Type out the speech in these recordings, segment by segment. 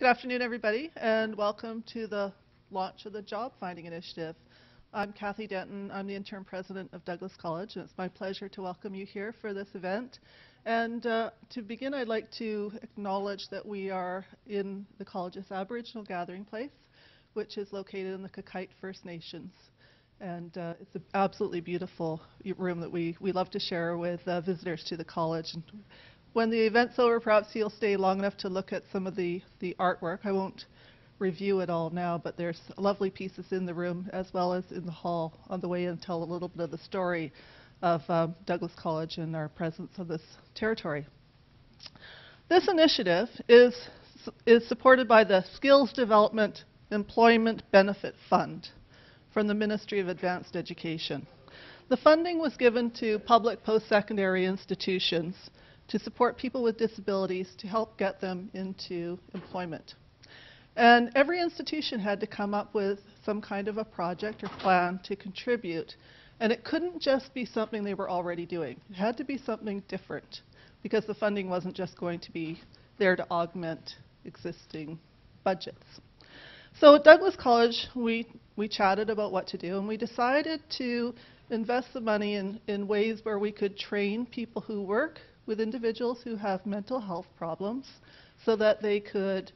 Good afternoon, everybody, and welcome to the launch of the Job Finding Initiative. I'm Kathy Denton. I'm the interim president of Douglas College, and it's my pleasure to welcome you here for this event. And to begin, I'd like to acknowledge that we are in the college's Aboriginal gathering place, which is located in the Kakite First Nations. And it's an absolutely beautiful room that we love to share with visitors to the college. And when the event's over, perhaps you'll stay long enough to look at some of the artwork. I won't review it all now, but there's lovely pieces in the room as well as in the hall on the way in, tell a little bit of the story of Douglas College and our presence on this territory. This initiative is supported by the Skills Development Employment Benefit Fund from the Ministry of Advanced Education. The funding was given to public post-secondary institutions to support people with disabilities to help get them into employment. And every institution had to come up with some kind of a project or plan to contribute. And it couldn't just be something they were already doing. It had to be something different because the funding wasn't just going to be there to augment existing budgets. So at Douglas College, we chatted about what to do, and we decided to invest the money in ways where we could train people who work with individuals who have mental health problems so that they could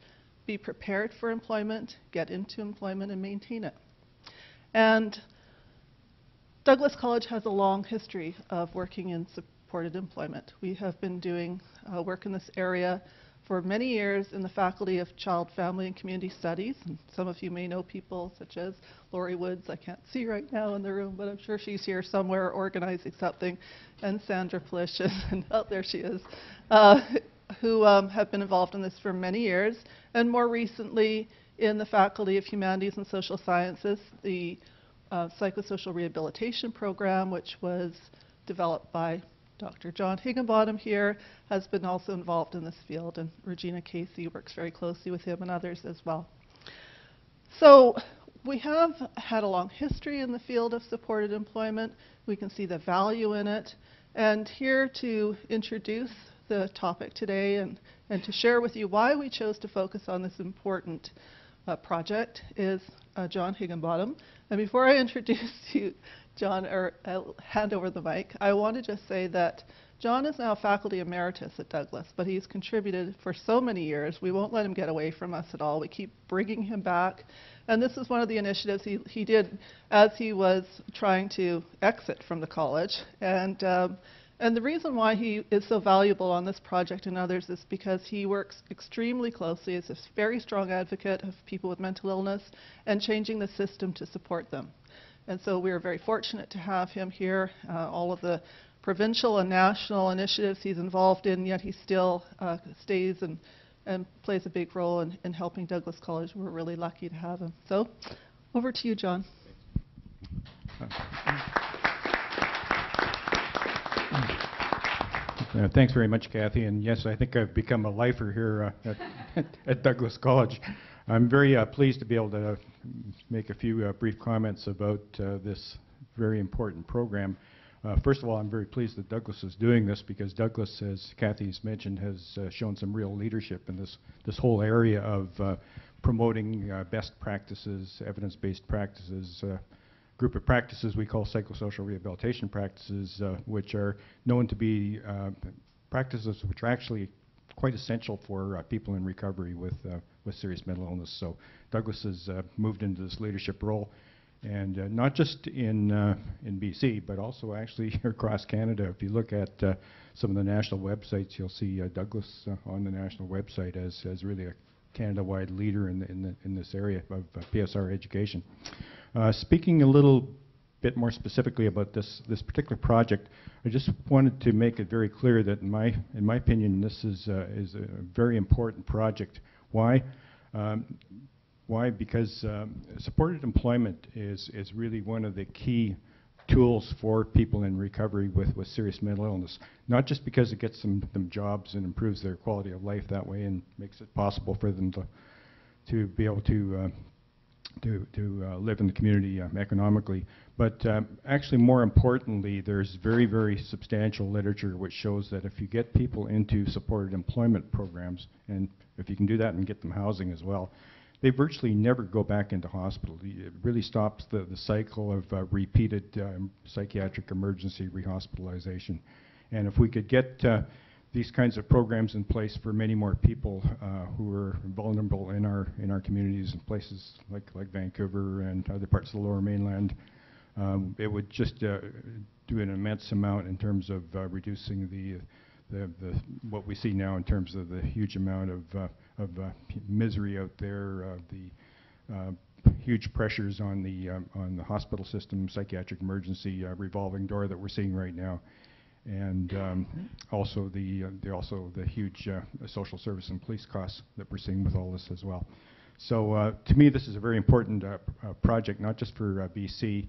be prepared for employment, get into employment, and maintain it. And Douglas College has a long history of working in supported employment. We have been doing work in this area for many years in the Faculty of Child, Family, and Community Studies. And some of you may know people such as Lori Woods, I can't see right now in the room, but I'm sure she's here somewhere organizing something, and Sandra Plishis, and out there she is, who have been involved in this for many years, and more recently in the Faculty of Humanities and Social Sciences, the Psychosocial Rehabilitation Program, which was developed by Dr. John Higginbottom here, has been also involved in this field, and Regina Casey works very closely with him and others as well. So we have had a long history in the field of supported employment. We can see the value in it. And here to introduce the topic today and to share with you why we chose to focus on this important project is John Higginbottom. And before I introduce you, John, or I'll hand over the mic, I want to just say that John is now faculty emeritus at Douglas, but he's contributed for so many years. We won't let him get away from us at all. We keep bringing him back. And this is one of the initiatives he did as he was trying to exit from the college. And the reason why he is so valuable on this project and others is because he works extremely closely as a very strong advocate of people with mental illness and changing the system to support them. And so we are very fortunate to have him here. All of the provincial and national initiatives he's involved in, yet he still stays and plays a big role in helping Douglas College. We're really lucky to have him. So over to you, John. Thanks very much, Kathy. And yes, I think I've become a lifer here at Douglas College. I'm very pleased to be able to make a few brief comments about this very important program. First of all, I'm very pleased that Douglas is doing this because Douglas, as Kathy's mentioned, has shown some real leadership in this whole area of promoting best practices, evidence-based practices, group of practices we call psychosocial rehabilitation practices, which are known to be practices which are actually quite essential for people in recovery with serious mental illness. So Douglas has moved into this leadership role, and not just in BC, but also actually across Canada. If you look at some of the national websites, you'll see Douglas on the national website as really a Canada-wide leader in this area of PSR education. Speaking a little bit more specifically about this particular project, I just wanted to make it very clear that in my opinion, this is a very important project. Why? Why? Because supported employment is really one of the key tools for people in recovery with serious mental illness. Not just because it gets them jobs and improves their quality of life that way and makes it possible for them to be able to live in the community economically. But actually, more importantly, there's very, very substantial literature which shows that if you get people into supported employment programs, and if you can do that and get them housing as well, they virtually never go back into hospital. It really stops the cycle of repeated psychiatric emergency rehospitalization. And if we could get these kinds of programs in place for many more people who are vulnerable in our communities in places like Vancouver and other parts of the Lower Mainland, it would just do an immense amount in terms of reducing the what we see now in terms of the huge amount of misery out there, the huge pressures on the hospital system, psychiatric emergency revolving door that we're seeing right now, and also the huge social service and police costs that we're seeing with all this as well. So to me, this is a very important project, not just for BC.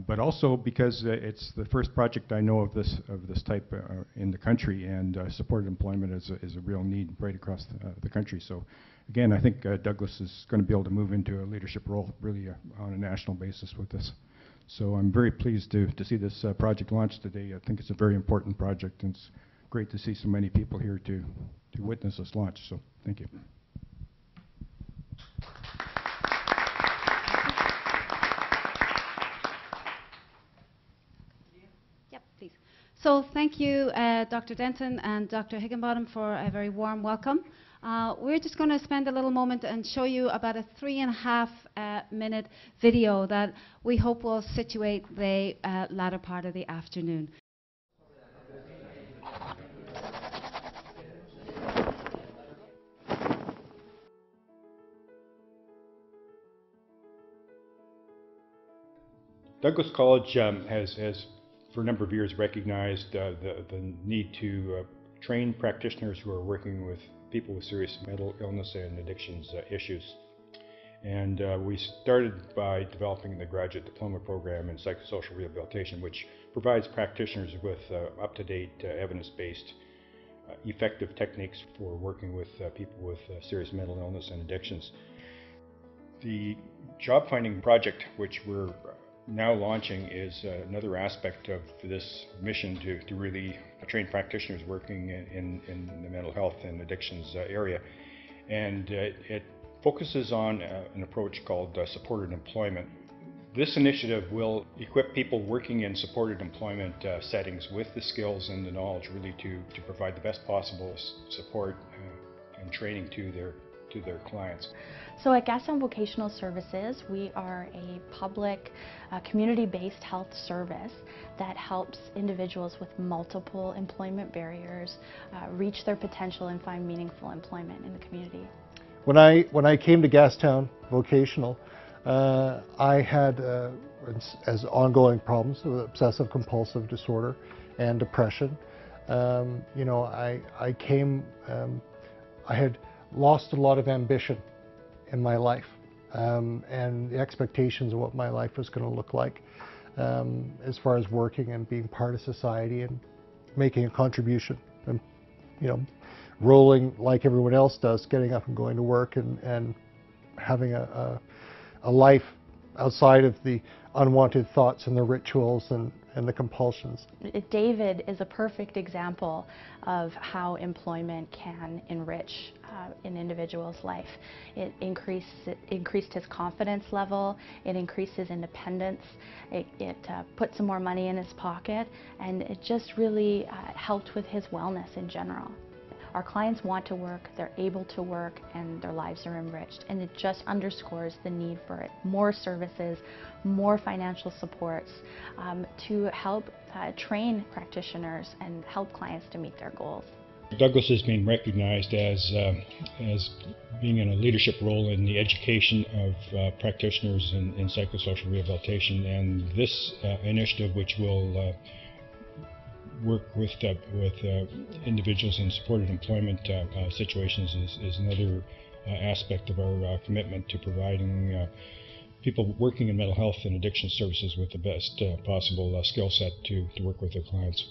But also because it's the first project I know of this type in the country, and supported employment is a real need right across the country. So again, I think Douglas is going to be able to move into a leadership role really on a national basis with this. So I'm very pleased to see this project launched today. I think it's a very important project, and it's great to see so many people here to witness this launch. So thank you. So thank you, Dr. Denton and Dr. Higginbottom, for a very warm welcome. We're just going to spend a little moment and show you about a 3.5-minute video that we hope will situate the latter part of the afternoon. Douglas College has for a number of years recognized the need to train practitioners who are working with people with serious mental illness and addictions issues. And we started by developing the graduate diploma program in psychosocial rehabilitation, which provides practitioners with up-to-date, evidence-based, effective techniques for working with people with serious mental illness and addictions. The job finding project, which we're now launching, is another aspect of this mission to really train practitioners working in the mental health and addictions area. And it focuses on an approach called supported employment. This initiative will equip people working in supported employment settings with the skills and the knowledge really to provide the best possible support and training to their clients. So at Gaston Vocational Services, we are a public, community-based health service that helps individuals with multiple employment barriers reach their potential and find meaningful employment in the community. When I came to Gastown Vocational, I had as ongoing problems with obsessive compulsive disorder and depression. You know, I had lost a lot of ambition in my life, and the expectations of what my life was going to look like as far as working and being part of society and making a contribution, and you know, rolling like everyone else does, getting up and going to work and having a life outside of the unwanted thoughts and the rituals and the compulsions. David is a perfect example of how employment can enrich an individual's life. It increased his confidence level, it increased his independence, it put some more money in his pocket, and it just really helped with his wellness in general. Our clients want to work, they're able to work, and their lives are enriched. And it just underscores the need for it. More services, more financial supports to help train practitioners and help clients to meet their goals. Douglas has been recognized as being in a leadership role in the education of practitioners in psychosocial rehabilitation, and this initiative, which will work with individuals in supported employment situations, is another aspect of our commitment to providing people working in mental health and addiction services with the best possible skill set to work with their clients.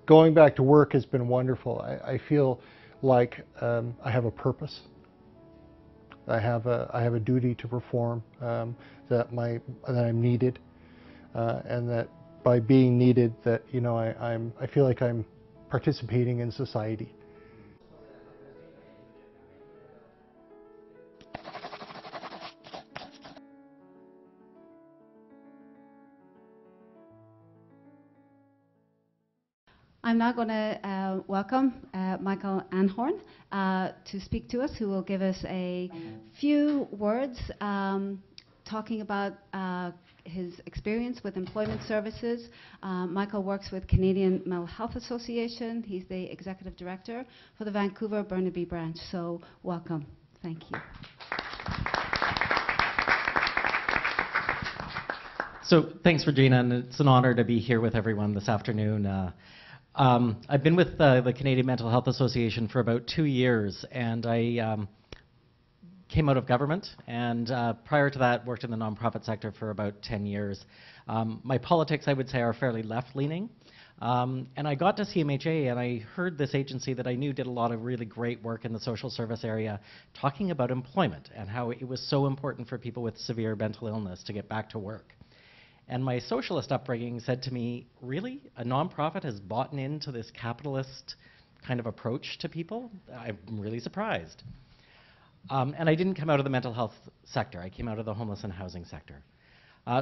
Going back to work has been wonderful. I feel like I have a purpose. I have a duty to perform, that I'm needed, and that by being needed, that I feel like I'm participating in society. I'm now going to welcome Michael Anhorn to speak to us, who will give us a few words talking about his experience with employment services. Michael works with Canadian Mental Health Association. He's the Executive Director for the Vancouver Burnaby branch. So welcome. Thank you. So thanks, Regina, and it's an honor to be here with everyone this afternoon. I've been with the Canadian Mental Health Association for about 2 years, and I came out of government, and prior to that worked in the nonprofit sector for about 10 years. My politics, I would say, are fairly left-leaning, and I got to CMHA, and I heard this agency that I knew did a lot of really great work in the social service area talking about employment and how it was so important for people with severe mental illness to get back to work. And my socialist upbringing said to me, really? A nonprofit has bought into this capitalist kind of approach to people? I'm really surprised. And I didn't come out of the mental health sector. I came out of the homeless and housing sector.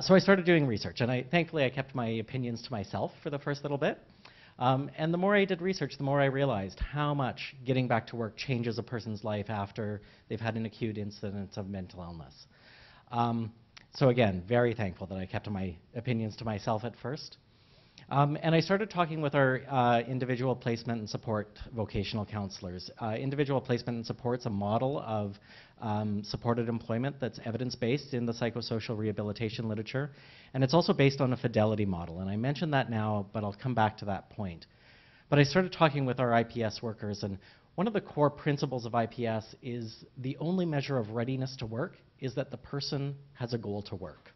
So I started doing research, and thankfully I kept my opinions to myself for the first little bit. And the more I did research, the more I realized how much getting back to work changes a person's life after they've had an acute incident of mental illness. So again, very thankful that I kept my opinions to myself at first. And I started talking with our individual placement and support vocational counselors. Individual placement and support's a model of supported employment that's evidence-based in the psychosocial rehabilitation literature. And it's also based on a fidelity model. And I mentioned that now, but I'll come back to that point. But I started talking with our IPS workers, and one of the core principles of IPS is the only measure of readiness to work is that the person has a goal to work.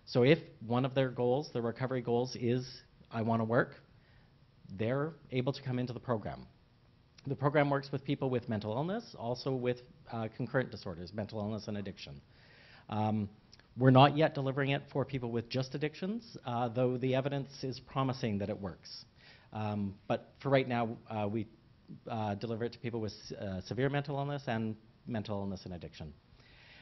So if one of their goals, their recovery goals, is I want to work, they're able to come into the program. The program works with people with mental illness, also with concurrent disorders, mental illness and addiction. We're not yet delivering it for people with just addictions, though the evidence is promising that it works. But for right now, we deliver it to people with severe mental illness and addiction.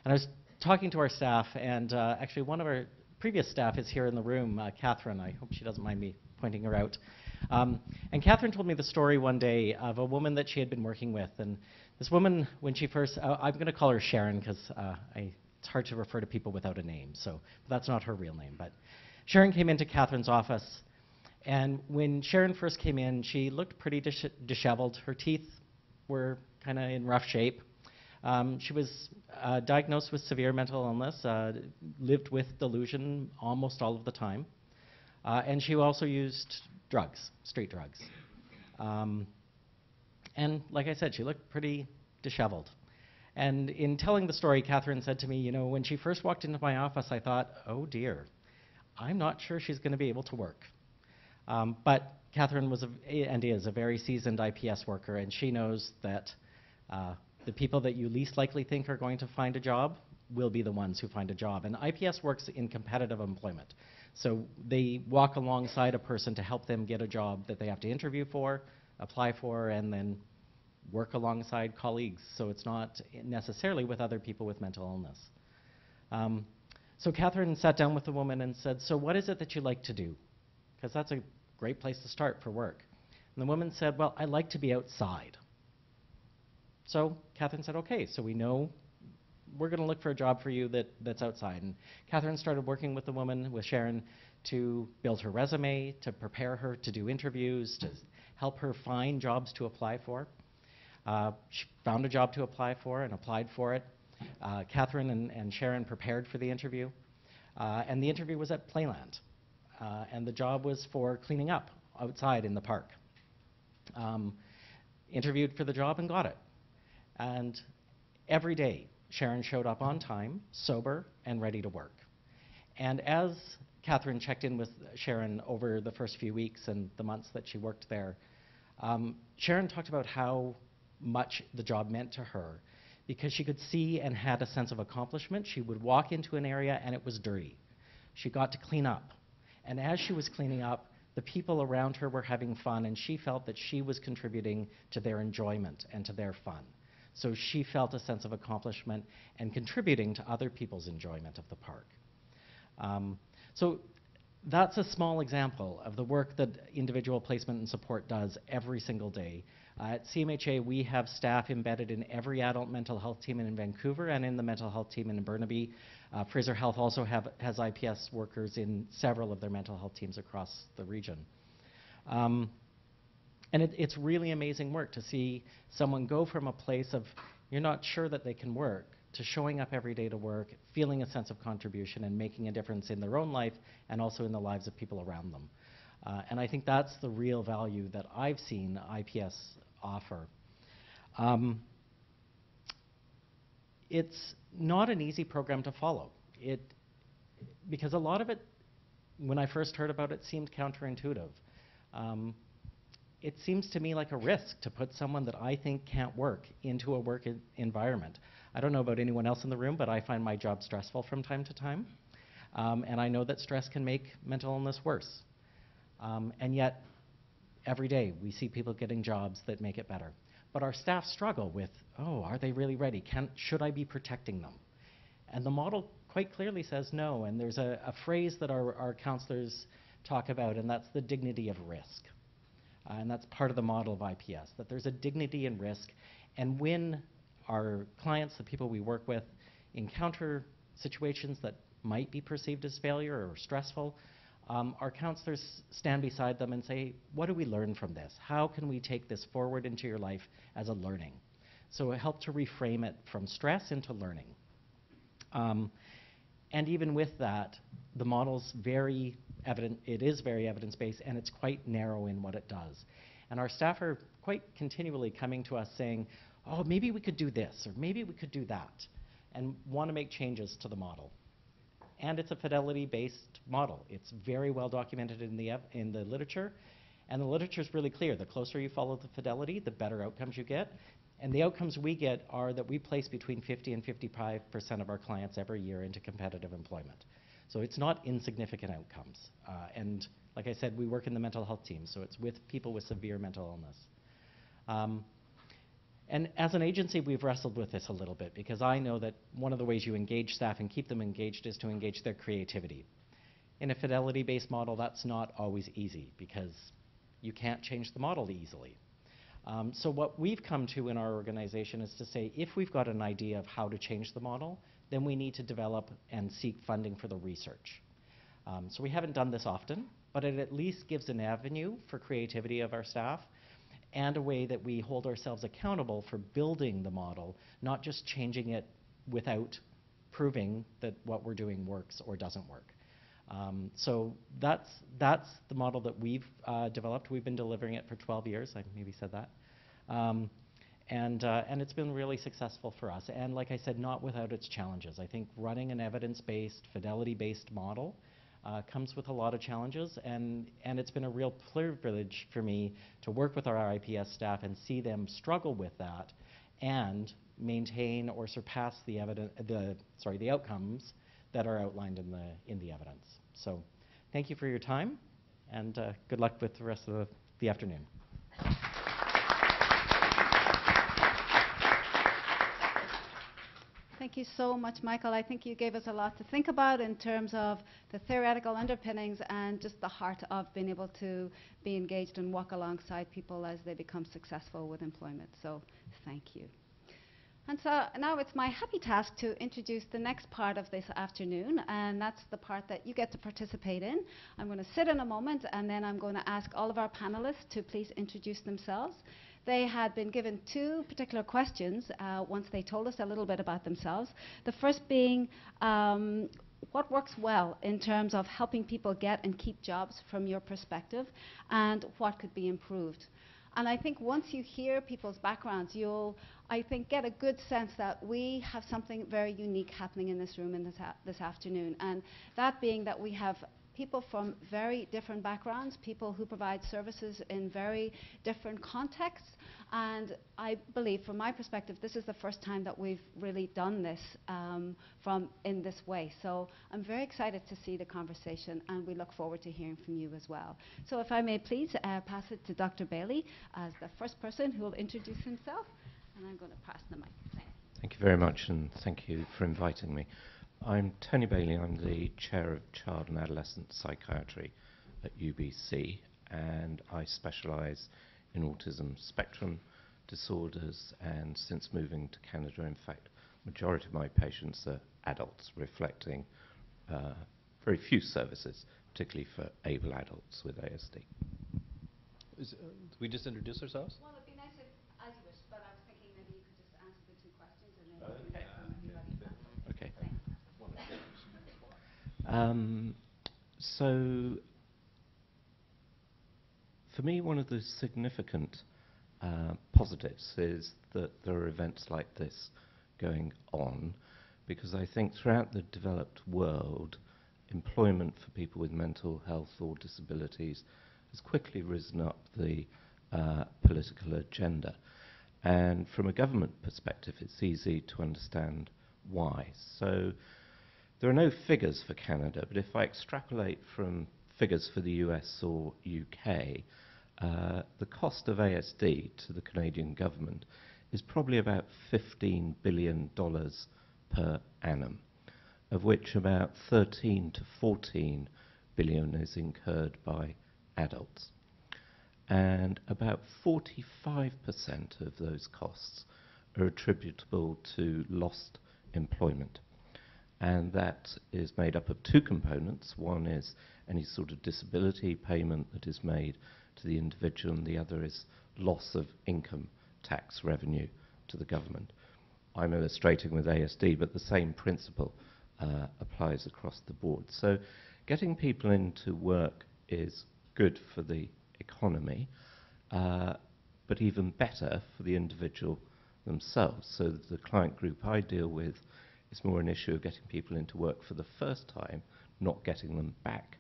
And I was talking to our staff, and actually one of our previous staff is here in the room, Catherine. I hope she doesn't mind me pointing her out. And Catherine told me the story one day of a woman that she had been working with. And this woman, when she first, I'm going to call her Sharon because it's hard to refer to people without a name, so that's not her real name. But Sharon came into Catherine's office, and when Sharon first came in, she looked pretty disheveled. Her teeth were kind of in rough shape. She was diagnosed with severe mental illness, lived with delusion almost all of the time, and she also used drugs, street drugs. And like I said, she looked pretty disheveled. And in telling the story, Catherine said to me, you know, when she first walked into my office, I thought, oh dear, I'm not sure she's going to be able to work. But Catherine was and is a very seasoned IPS worker, and she knows that the people that you least likely think are going to find a job will be the ones who find a job. And IPS works in competitive employment. So they walk alongside a person to help them get a job that they have to interview for, apply for, and then work alongside colleagues. So it's not necessarily with other people with mental illness. So Catherine sat down with the woman and said, so what is it that you like to do? Because that's a great place to start for work. And the woman said, well, I like to be outside. So Catherine said, okay, so we know we're going to look for a job for you that's outside. And Catherine started working with the woman, with Sharon, to build her resume, to prepare her to do interviews, to help her find jobs to apply for. She found a job to apply for and applied for it. Catherine and Sharon prepared for the interview. And the interview was at Playland. And the job was for cleaning up outside in the park. Interviewed for the job and got it. And every day, Sharon showed up on time, sober, and ready to work. And as Catherine checked in with Sharon over the first few weeks and the months that she worked there, Sharon talked about how much the job meant to her, because she could see and had a sense of accomplishment. She would walk into an area and it was dirty. She got to clean up. And as she was cleaning up, the people around her were having fun, and she felt that she was contributing to their enjoyment and to their fun. So she felt a sense of accomplishment and contributing to other people's enjoyment of the park. So that's a small example of the work that individual placement and support does every single day. At CMHA, we have staff embedded in every adult mental health team in Vancouver and in the mental health team in Burnaby. Fraser Health also has IPS workers in several of their mental health teams across the region. And it's really amazing work to see someone go from a place of you're not sure that they can work to showing up every day to work, feeling a sense of contribution and making a difference in their own life and also in the lives of people around them. And I think that's the real value that I've seen IPS offer. It's not an easy program to follow. Because a lot of it, when I first heard about it, seemed counterintuitive. It seems to me like a risk to put someone that I think can't work into a work environment. I don't know about anyone else in the room, but I find my job stressful from time to time. And I know that stress can make mental illness worse. And yet, every day we see people getting jobs that make it better. But our staff struggle with, oh, are they really ready? Should I be protecting them? And the model quite clearly says no. And there's a phrase that our counselors talk about, and that's the dignity of risk. And that's part of the model of IPS, that there's a dignity in risk. And when our clients, the people we work with, encounter situations that might be perceived as failure or stressful, our counselors stand beside them and say, what do we learn from this? How can we take this forward into your life as a learning? So it helped to reframe it from stress into learning. And even with that, the model's very evident, it is very evidence-based, and it's quite narrow in what it does. And our staff are quite continually coming to us saying, oh, maybe we could do this, or maybe we could do that, and want to make changes to the model. And it's a fidelity-based model. It's very well documented in the literature, and the literature is really clear. The closer you follow the fidelity, the better outcomes you get. And the outcomes we get are that we place between 50 and 55% of our clients every year into competitive employment. So it's not insignificant outcomes. And like I said, we work in the mental health team, so it's with people with severe mental illness. And as an agency, we've wrestled with this a little bit, because I know that one of the ways you engage staff and keep them engaged is to engage their creativity. In a fidelity-based model, that's not always easy, because you can't change the model easily. So what we've come to in our organization is to say, if we've got an idea of how to change the model, then we need to develop and seek funding for the research. So we haven't done this often, but it at least gives an avenue for creativity of our staff and a way that we hold ourselves accountable for building the model, not just changing it without proving that what we're doing works or doesn't work. So that's the model that we've developed. We've been delivering it for 12 years. I maybe said that. And it's been really successful for us. And like I said, not without its challenges. I think running an evidence-based, fidelity-based model comes with a lot of challenges. And it's been a real privilege for me to work with our IPS staff and see them struggle with that and maintain or surpass the outcomes that are outlined in the evidence. So thank you for your time, and good luck with the rest of the afternoon. Thank you so much, Michael. I think you gave us a lot to think about in terms of the theoretical underpinnings and just the heart of being able to be engaged and walk alongside people as they become successful with employment. So thank you. And so now it's my happy task to introduce the next part of this afternoon, and that's the part that you get to participate in. I'm going to sit in a moment, and then I'm going to ask all of our panelists to please introduce themselves. They had been given two particular questions once they told us a little bit about themselves. The first being, what works well in terms of helping people get and keep jobs from your perspective, and what could be improved? And I think once you hear people's backgrounds, you'll, I think, get a good sense that we have something very unique happening in this room this afternoon. And that being that we have people from very different backgrounds, people who provide services in very different contexts. And I believe, from my perspective, this is the first time that we've really done this in this way. So I'm very excited to see the conversation, and we look forward to hearing from you as well. So if I may please pass it to Dr. Bailey as the first person who will introduce himself. And I'm going to pass the mic. Thanks. Thank you very much, and thank you for inviting me. I'm Tony Bailey. I'm the Chair of Child and Adolescent Psychiatry at UBC, and I specialise in autism spectrum disorders, and since moving to Canada, in fact, majority of my patients are adults, reflecting very few services, particularly for able adults with ASD. We just introduce ourselves? Well, it'd be nice if, as you wish, but I was thinking maybe you could just answer the two questions and then we can hear from everybody. Okay. Thanks. So, for me, one of the significant positives is that there are events like this going on, because I think throughout the developed world, employment for people with mental health or disabilities has quickly risen up the political agenda. And from a government perspective, it's easy to understand why. So there are no figures for Canada, but if I extrapolate from figures for the US or UK, the cost of ASD to the Canadian government is probably about $15 billion per annum, of which about 13 to 14 billion is incurred by adults. And about 45% of those costs are attributable to lost employment. And that is made up of two components. One is any sort of disability payment that is made to the individual, and the other is loss of income tax revenue to the government. I'm illustrating with ASD, but the same principle applies across the board. So getting people into work is good for the economy, but even better for the individual themselves. So the client group I deal with is more an issue of getting people into work for the first time, not getting them back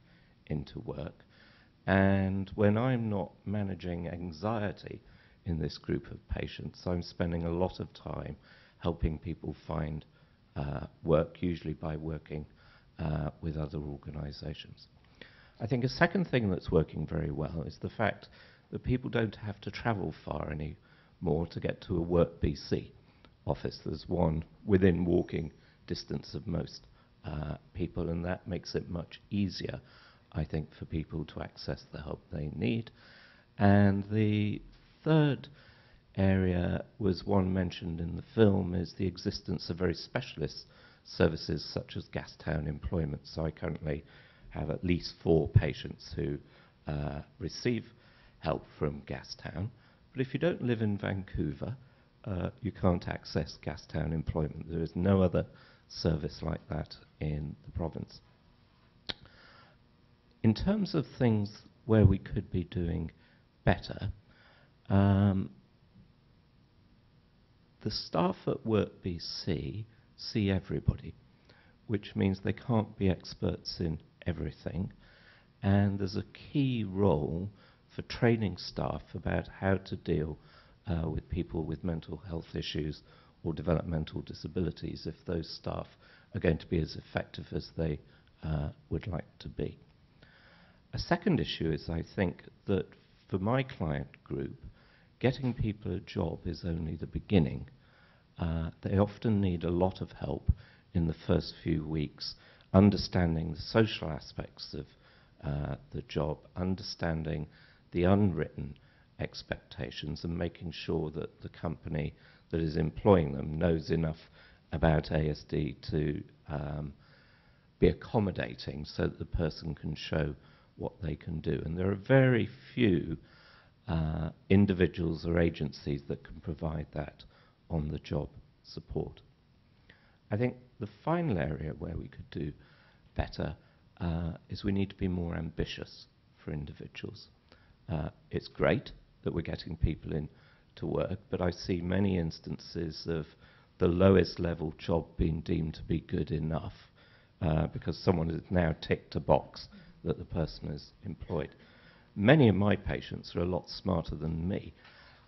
into work. And when I'm not managing anxiety in this group of patients, I'm spending a lot of time helping people find work, usually by working with other organisations. I think a second thing that's working very well is the fact that people don't have to travel far anymore to get to a Work BC office. There's one within walking distance of most people, and that makes it much easier, I think, for people to access the help they need. And the third area was one mentioned in the film, is the existence of very specialist services such as Gastown employment. So I currently have at least 4 patients who receive help from Gastown. But if you don't live in Vancouver, you can't access Gastown employment. There is no other service like that in the province. In terms of things where we could be doing better, the staff at Work BC see everybody, which means they can't be experts in everything. And there's a key role for training staff about how to deal with people with mental health issues or developmental disabilities if those staff are going to be as effective as they would like to be. A second issue is, I think, that for my client group, getting people a job is only the beginning. They often need a lot of help in the first few weeks, understanding the social aspects of the job, understanding the unwritten expectations, and making sure that the company that is employing them knows enough about ASD to be accommodating so that the person can show what they can do. And there are very few individuals or agencies that can provide that on-the-job support. I think the final area where we could do better is we need to be more ambitious for individuals. It's great that we're getting people in to work, but I see many instances of the lowest level job being deemed to be good enough because someone has now ticked a box that the person is employed. Many of my patients are a lot smarter than me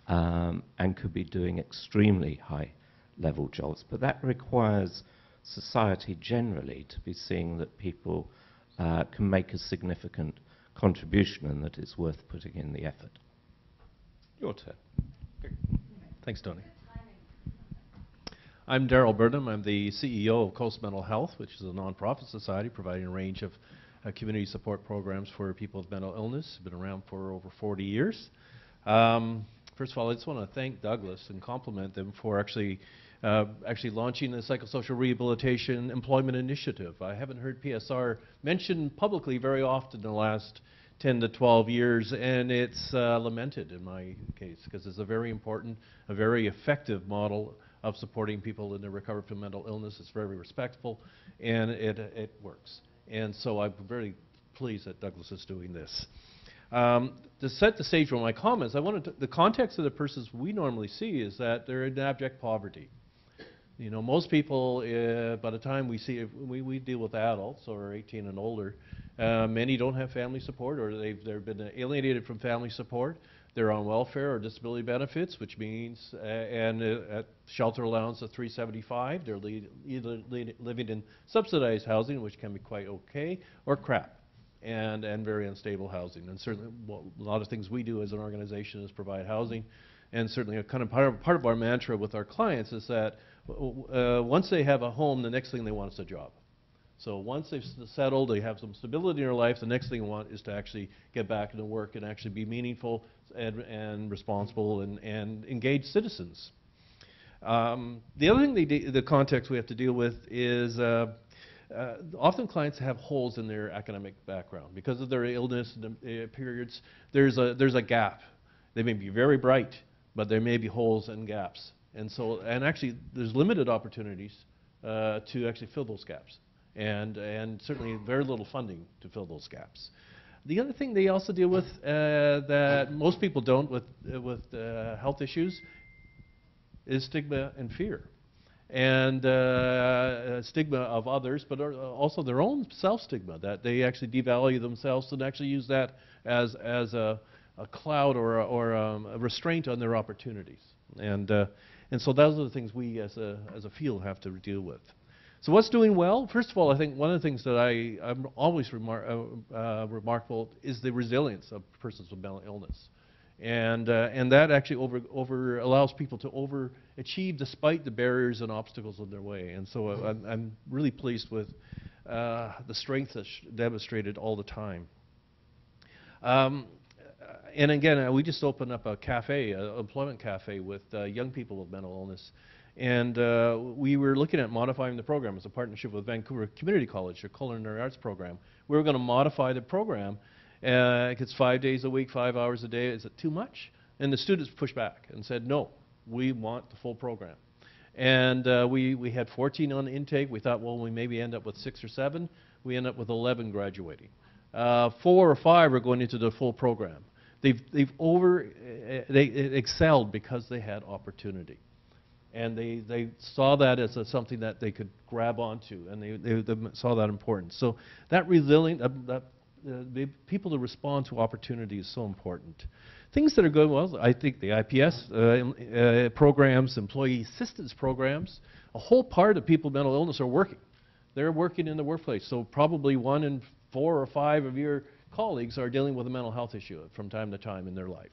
and could be doing extremely high-level jobs, but that requires society generally to be seeing that people can make a significant contribution and that it's worth putting in the effort. Your turn. Okay. Thanks, Tony. I'm Darrell Burnham. I'm the CEO of Coast Mental Health, which is a nonprofit society providing a range of community support programs for people with mental illness. Been around for over 40 years. First of all, I just want to thank Douglas and compliment them for actually launching the Psychosocial Rehabilitation Employment Initiative. I haven't heard PSR mentioned publicly very often in the last 10 to 12 years, and it's lamented in my case because it's a very important, a very effective model of supporting people in their recovery from mental illness. It's very respectful, and it works. And so I'm very pleased that Douglas is doing this. To set the stage for my comments, the context of the persons we normally see is that they're in abject poverty. You know, most people, by the time we deal with adults or 18 and older, many don't have family support, or they've been alienated from family support. They're on welfare or disability benefits, which means, at shelter allowance of $375. They're either living in subsidized housing, which can be quite okay, or crap, and very unstable housing. And certainly, a lot of things we do as an organization is provide housing. And certainly, a kind of part of our mantra with our clients is that once they have a home, the next thing they want is a job. So once they've settled, they have some stability in their life, the next thing they want is to actually get back into work and actually be meaningful and responsible and engaged citizens. The other thing the context we have to deal with is often clients have holes in their academic background. Because of their illness periods, there's a gap. They may be very bright, but there may be holes and gaps. And actually, there's limited opportunities to actually fill those gaps. And certainly very little funding to fill those gaps. The other thing they also deal with that most people don't with health issues is stigma and fear. And stigma of others, but also their own self-stigma, that they actually devalue themselves and actually use that as a cloud or a restraint on their opportunities. And so those are the things we as a field have to deal with. So what's doing well? First of all, I think one of the things that I'm always remarkable is the resilience of persons with mental illness. And that actually allows people to overachieve despite the barriers and obstacles in their way. And so I'm really pleased with the strength that's demonstrated all the time. And again, we just opened up a cafe, an employment cafe with young people with mental illness. And we were looking at modifying the program as a partnership with Vancouver Community College, a culinary arts program. We were going to modify the program. It's 5 days a week, 5 hours a day. Is it too much? And the students pushed back and said, no, we want the full program. And we had 14 on the intake. We thought, well, we maybe end up with 6 or 7. We end up with 11 graduating. 4 or 5 are going into the full program. They excelled because they had opportunity. And they saw that as something that they could grab onto, and they saw that important. So that resilient, people to respond to opportunity is so important. Things that are going well, I think the IPS programs, employee assistance programs, a whole part of people with mental illness are working. They're working in the workplace. So probably 1 in 4 or 5 of your colleagues are dealing with a mental health issue from time to time in their life.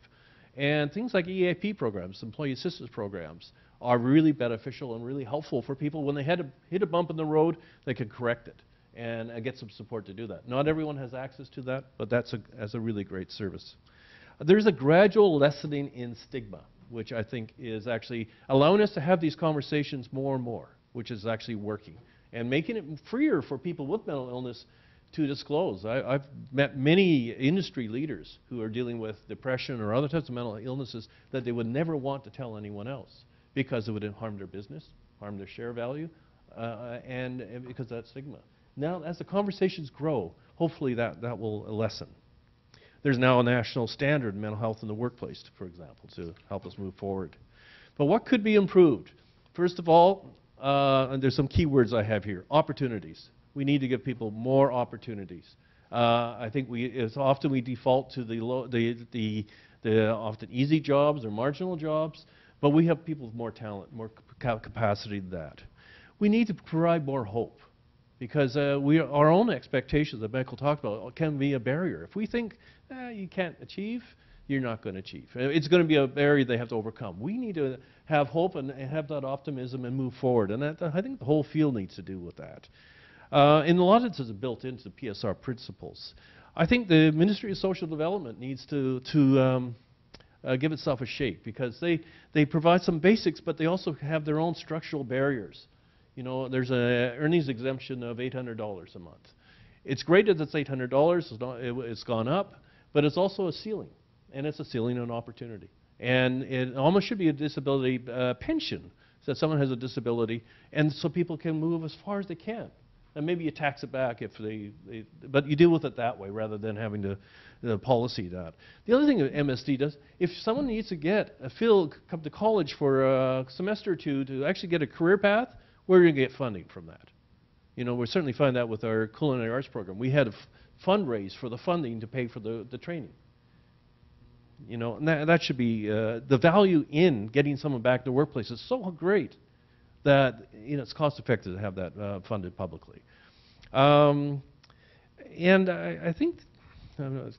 And things like EAP programs, employee assistance programs, are really beneficial and really helpful for people when they hit a bump in the road, they can correct it and get some support to do that. Not everyone has access to that, but that's a really great service. There's a gradual lessening in stigma, which I think is actually allowing us to have these conversations more and more, which is actually working, and making it freer for people with mental illness to disclose. I've met many industry leaders who are dealing with depression or other types of mental illnesses that they would never want to tell anyone else because it would harm their business, harm their share value, and because of that stigma. Now, as the conversations grow, hopefully that will lessen. There's now a national standard in mental health in the workplace, for example, to help us move forward. But what could be improved? First of all, and there's some key words I have here, opportunities. We need to give people more opportunities. I think it's often we default to the often easy jobs or marginal jobs, but we have people with more talent, more capacity than that. We need to provide more hope, because our own expectations that Michael talked about can be a barrier. If we think you can't achieve, you're not going to achieve. It's going to be a barrier they have to overcome. We need to have hope and have that optimism and move forward, and I think the whole field needs to do with that. And a lot of this is built into the PSR principles. I think the Ministry of Social Development needs to give itself a shake, because they provide some basics, but they also have their own structural barriers. You know, there's an earnings exemption of $800 a month. It's great that it's $800, it's gone up, but it's also a ceiling, and it's a ceiling on opportunity. And it almost should be a disability pension, so that someone has a disability, and so people can move as far as they can. And maybe you tax it back if but you deal with it that way rather than having to policy that. The other thing that MSD does, if someone needs to come to college for a semester or two to actually get a career path, we're going to get funding from that. You know, we certainly find that with our culinary arts program. We had to fundraise for the funding to pay for the training. You know, and that should be the value in getting someone back to the workplace is so great that, you know, it's cost effective to have that funded publicly. And I think I've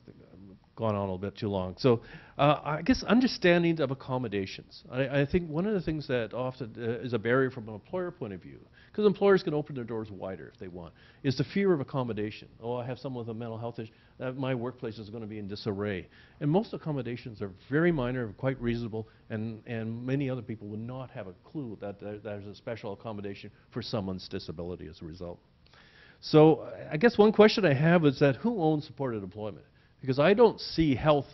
gone on a little bit too long. So I guess understanding of accommodations. I think one of the things that often is a barrier from an employer point of view, because employers can open their doors wider if they want, is the fear of accommodation. Oh, I have someone with a mental health issue. My workplace is going to be in disarray. And most accommodations are very minor, quite reasonable, and many other people would not have a clue that there's a special accommodation for someone's disability as a result. So I guess one question I have is that who owns supported employment? Because I don't see health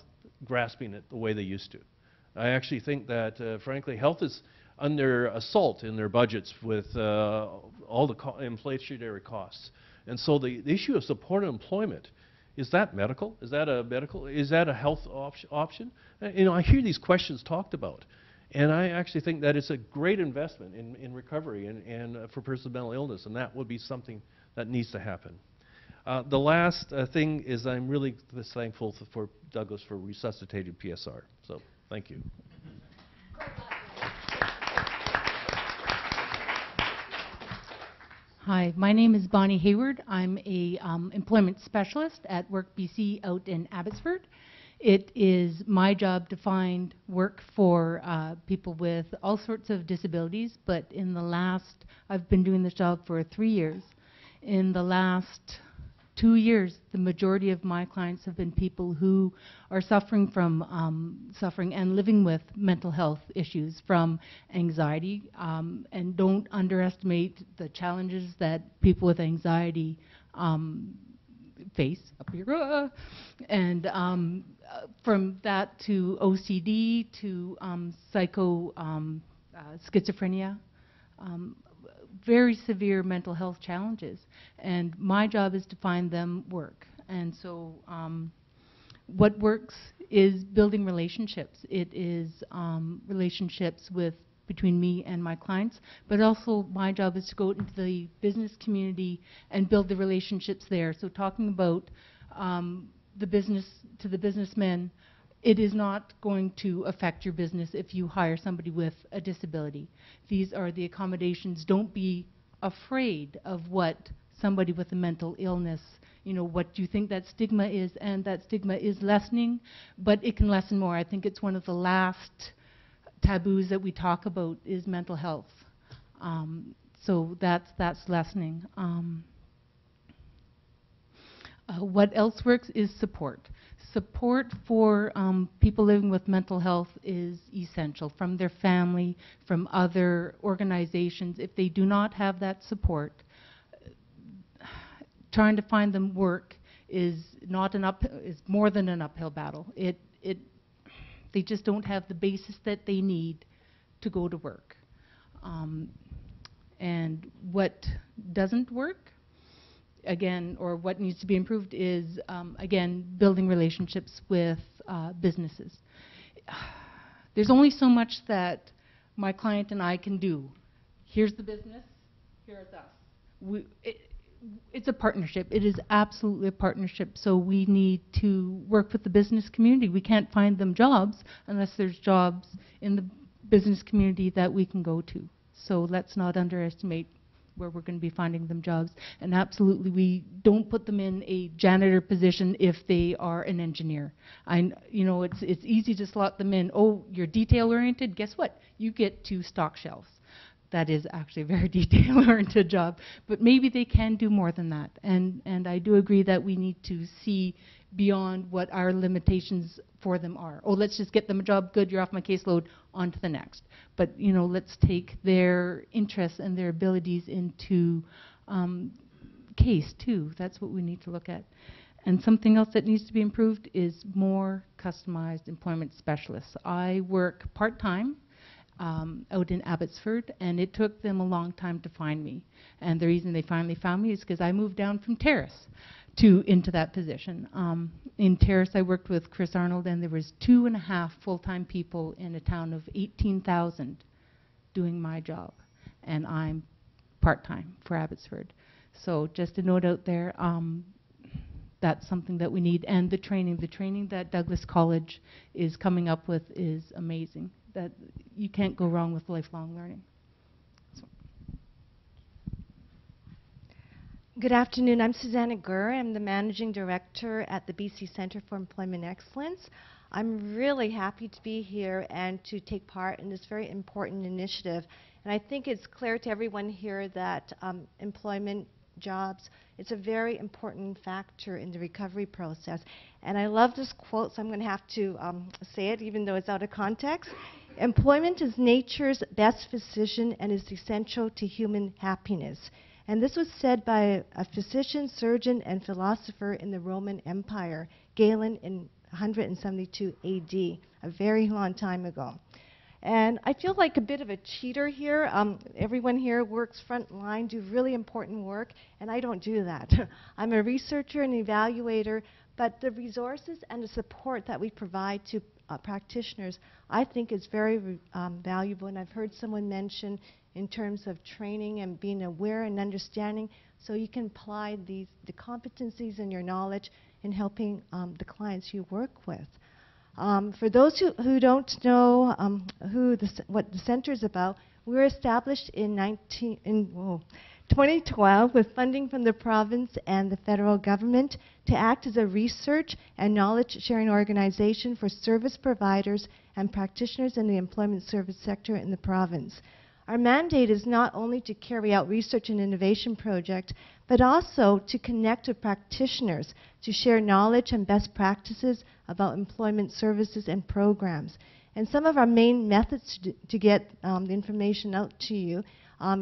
grasping it the way they used to. I actually think that, frankly, health is under assault in their budgets with all the inflationary costs. And so the issue of supported employment, is that medical? Is that a health option? You know, I hear these questions talked about. And I actually think that it's a great investment in recovery and for persons with mental illness, and that would be something that needs to happen. The last thing is I'm really thankful for Douglas for resuscitating PSR. So thank you. Hi, my name is Bonnie Hayward. I'm a employment specialist at Work BC out in Abbotsford. It is my job to find work for people with all sorts of disabilities, but I've been doing this job for 3 years. In the last 2 years, the majority of my clients have been people who are suffering and living with mental health issues, from anxiety, and don't underestimate the challenges that people with anxiety face up here, and from that to OCD to schizophrenia. Very severe mental health challenges, and my job is to find them work. And so what works is building relationships. It is relationships between me and my clients, but also my job is to go into the business community and build the relationships there. So talking about the businessmen, it is not going to affect your business if you hire somebody with a disability. These are the accommodations. Don't be afraid of what somebody with a mental illness, you know, what you think that stigma is, and that stigma is lessening, but it can lessen more. I think it's one of the last taboos that we talk about is mental health. So that's lessening. What else works is support. Support for people living with mental health is essential, from their family, from other organizations. If they do not have that support, trying to find them work is more than an uphill battle. They just don't have the basis that they need to go to work. And what doesn't work, again, or what needs to be improved is, again, building relationships with businesses. There's only so much that my client and I can do. Here's the business, here's us. It's a partnership. It is absolutely a partnership. So we need to work with the business community. We can't find them jobs unless there's jobs in the business community that we can go to. So let's not underestimate where we're going to be finding them jobs. And absolutely, we don't put them in a janitor position if they are an engineer. It's easy to slot them in. Oh, you're detail oriented. Guess what? You get to stock shelves. That is actually a very detail-oriented job, but maybe they can do more than that. And I do agree that we need to see beyond what our limitations for them are. Oh, let's just get them a job. Good, you're off my caseload. On to the next. But let's take their interests and their abilities into case too. That's what we need to look at. And something else that needs to be improved is more customized employment specialists. I work part-time out in Abbotsford, and it took them a long time to find me. And the reason they finally found me is because I moved down from Terrace into that position. In Terrace, I worked with Chris Arnold, and there was 2.5 full-time people in a town of 18,000 doing my job, and I'm part-time for Abbotsford. So just a note out there, that's something that we need. And the training that Douglas College is coming up with is amazing. That you can't go wrong with lifelong learning. Good afternoon. I'm Susanna Gurr. I'm the Managing Director at the BC Centre for Employment Excellence. I'm really happy to be here and to take part in this very important initiative. And I think it's clear to everyone here that employment jobs, it's a very important factor in the recovery process. And I love this quote, so I'm going to have to say it even though it's out of context. Employment is nature's best physician and is essential to human happiness. And this was said by a physician, surgeon, and philosopher in the Roman Empire, Galen, in 172 AD, a very long time ago. And I feel like a bit of a cheater here. Everyone here works front line, do really important work, and I don't do that. I'm a researcher and evaluator, but the resources and the support that we provide to practitioners, I think is very valuable. And I've heard someone mention in terms of training and being aware and understanding, so you can apply the competencies and your knowledge in helping the clients you work with. For those who don't know what the center is about, we were established in 2012 with funding from the province and the federal government to act as a research and knowledge sharing organization for service providers and practitioners in the employment service sector in the province. Our mandate is not only to carry out research and innovation projects, but also to connect with practitioners to share knowledge and best practices about employment services and programs. And some of our main methods to get the information out to you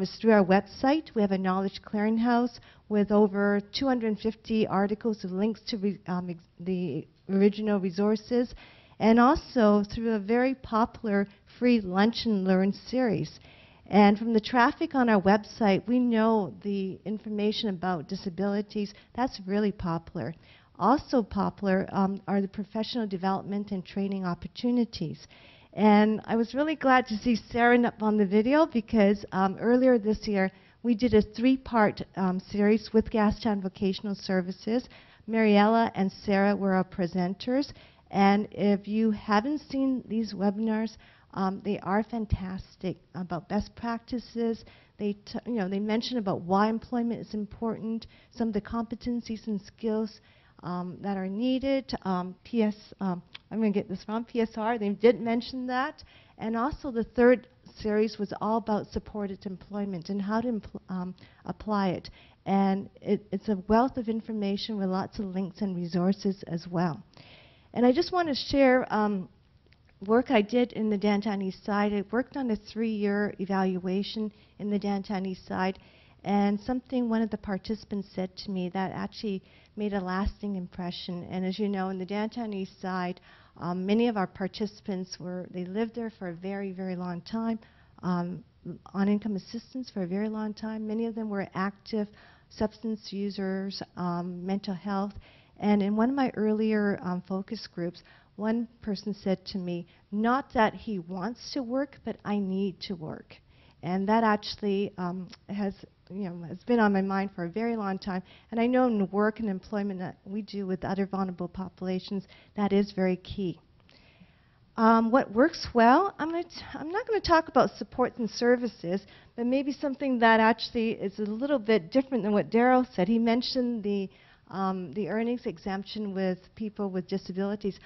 is through our website. We have a knowledge clearinghouse with over 250 articles with links to the original resources, and also through a very popular free Lunch and Learn series. And from the traffic on our website, we know the information about disabilities, that's really popular. Also popular are the professional development and training opportunities. And I was really glad to see Sarah up on the video because earlier this year, we did a 3-part series with Gastown Vocational Services. Mariella and Sarah were our presenters. And if you haven't seen these webinars, they are fantastic about best practices. They mention about why employment is important, some of the competencies and skills that are needed. I'm going to get this wrong, PSR, they did mention that. And also the 3rd series was all about supported employment and how to apply it. And it's a wealth of information with lots of links and resources as well. And I just want to share work I did in the Downtown East Side. I worked on a 3-year evaluation in the Downtown East Side, and something one of the participants said to me that actually made a lasting impression. And as you know, in the Downtown East Side, many of our participants they lived there for a very, very long time, on income assistance for a very long time. Many of them were active substance users, mental health. And in one of my earlier focus groups, one person said to me, not that he wants to work, but I need to work. And that actually has has been on my mind for a very long time. And I know in the work and employment that we do with other vulnerable populations, that is very key. What works well? I'm not going to talk about supports and services, but maybe something that actually is a little bit different than what Darryl said. He mentioned the earnings exemption with people with disabilities.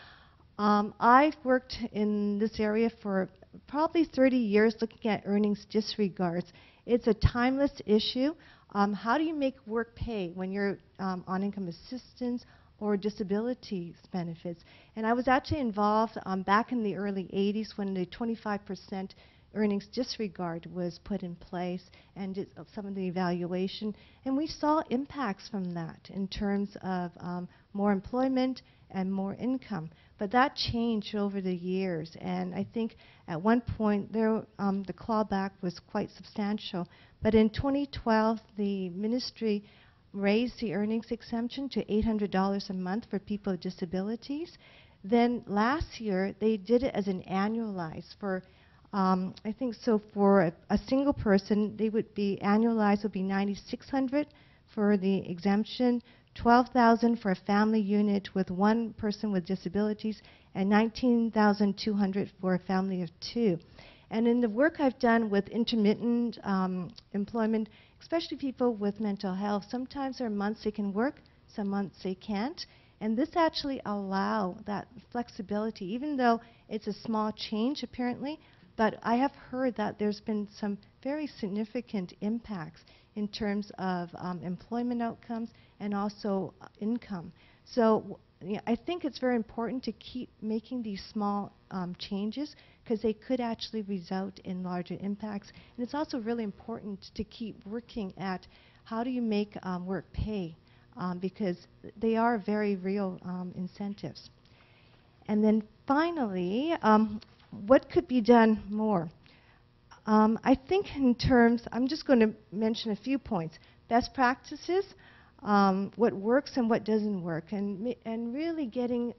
I've worked in this area for probably 30 years looking at earnings disregards. It's a timeless issue. How do you make work pay when you're on income assistance or disability benefits? And I was actually involved back in the early 80s when the 25% earnings disregard was put in place and did some of the evaluation. And we saw impacts from that in terms of more employment and more income. But that changed over the years. And I think at one point there, the clawback was quite substantial. But in 2012, the ministry raised the earnings exemption to $800 a month for people with disabilities. Then last year, they did it as an annualized for, I think so for a single person, they would be annualized would be $9,600 for the exemption, $12,000 for a family unit with one person with disabilities, and $19,200 for a family of two. And in the work I've done with intermittent employment, especially people with mental health, sometimes there are months they can work, some months they can't. And this actually allows that flexibility, even though it's a small change apparently, but I have heard that there's been some very significant impacts in terms of employment outcomes and also income. So I think it's very important to keep making these small changes because they could actually result in larger impacts. And it's also really important to keep working at how do you make work pay because they are very real incentives. And then finally, what could be done more? I think in terms, I'm just going to mention a few points. Best practices, what works and what doesn't work, and really getting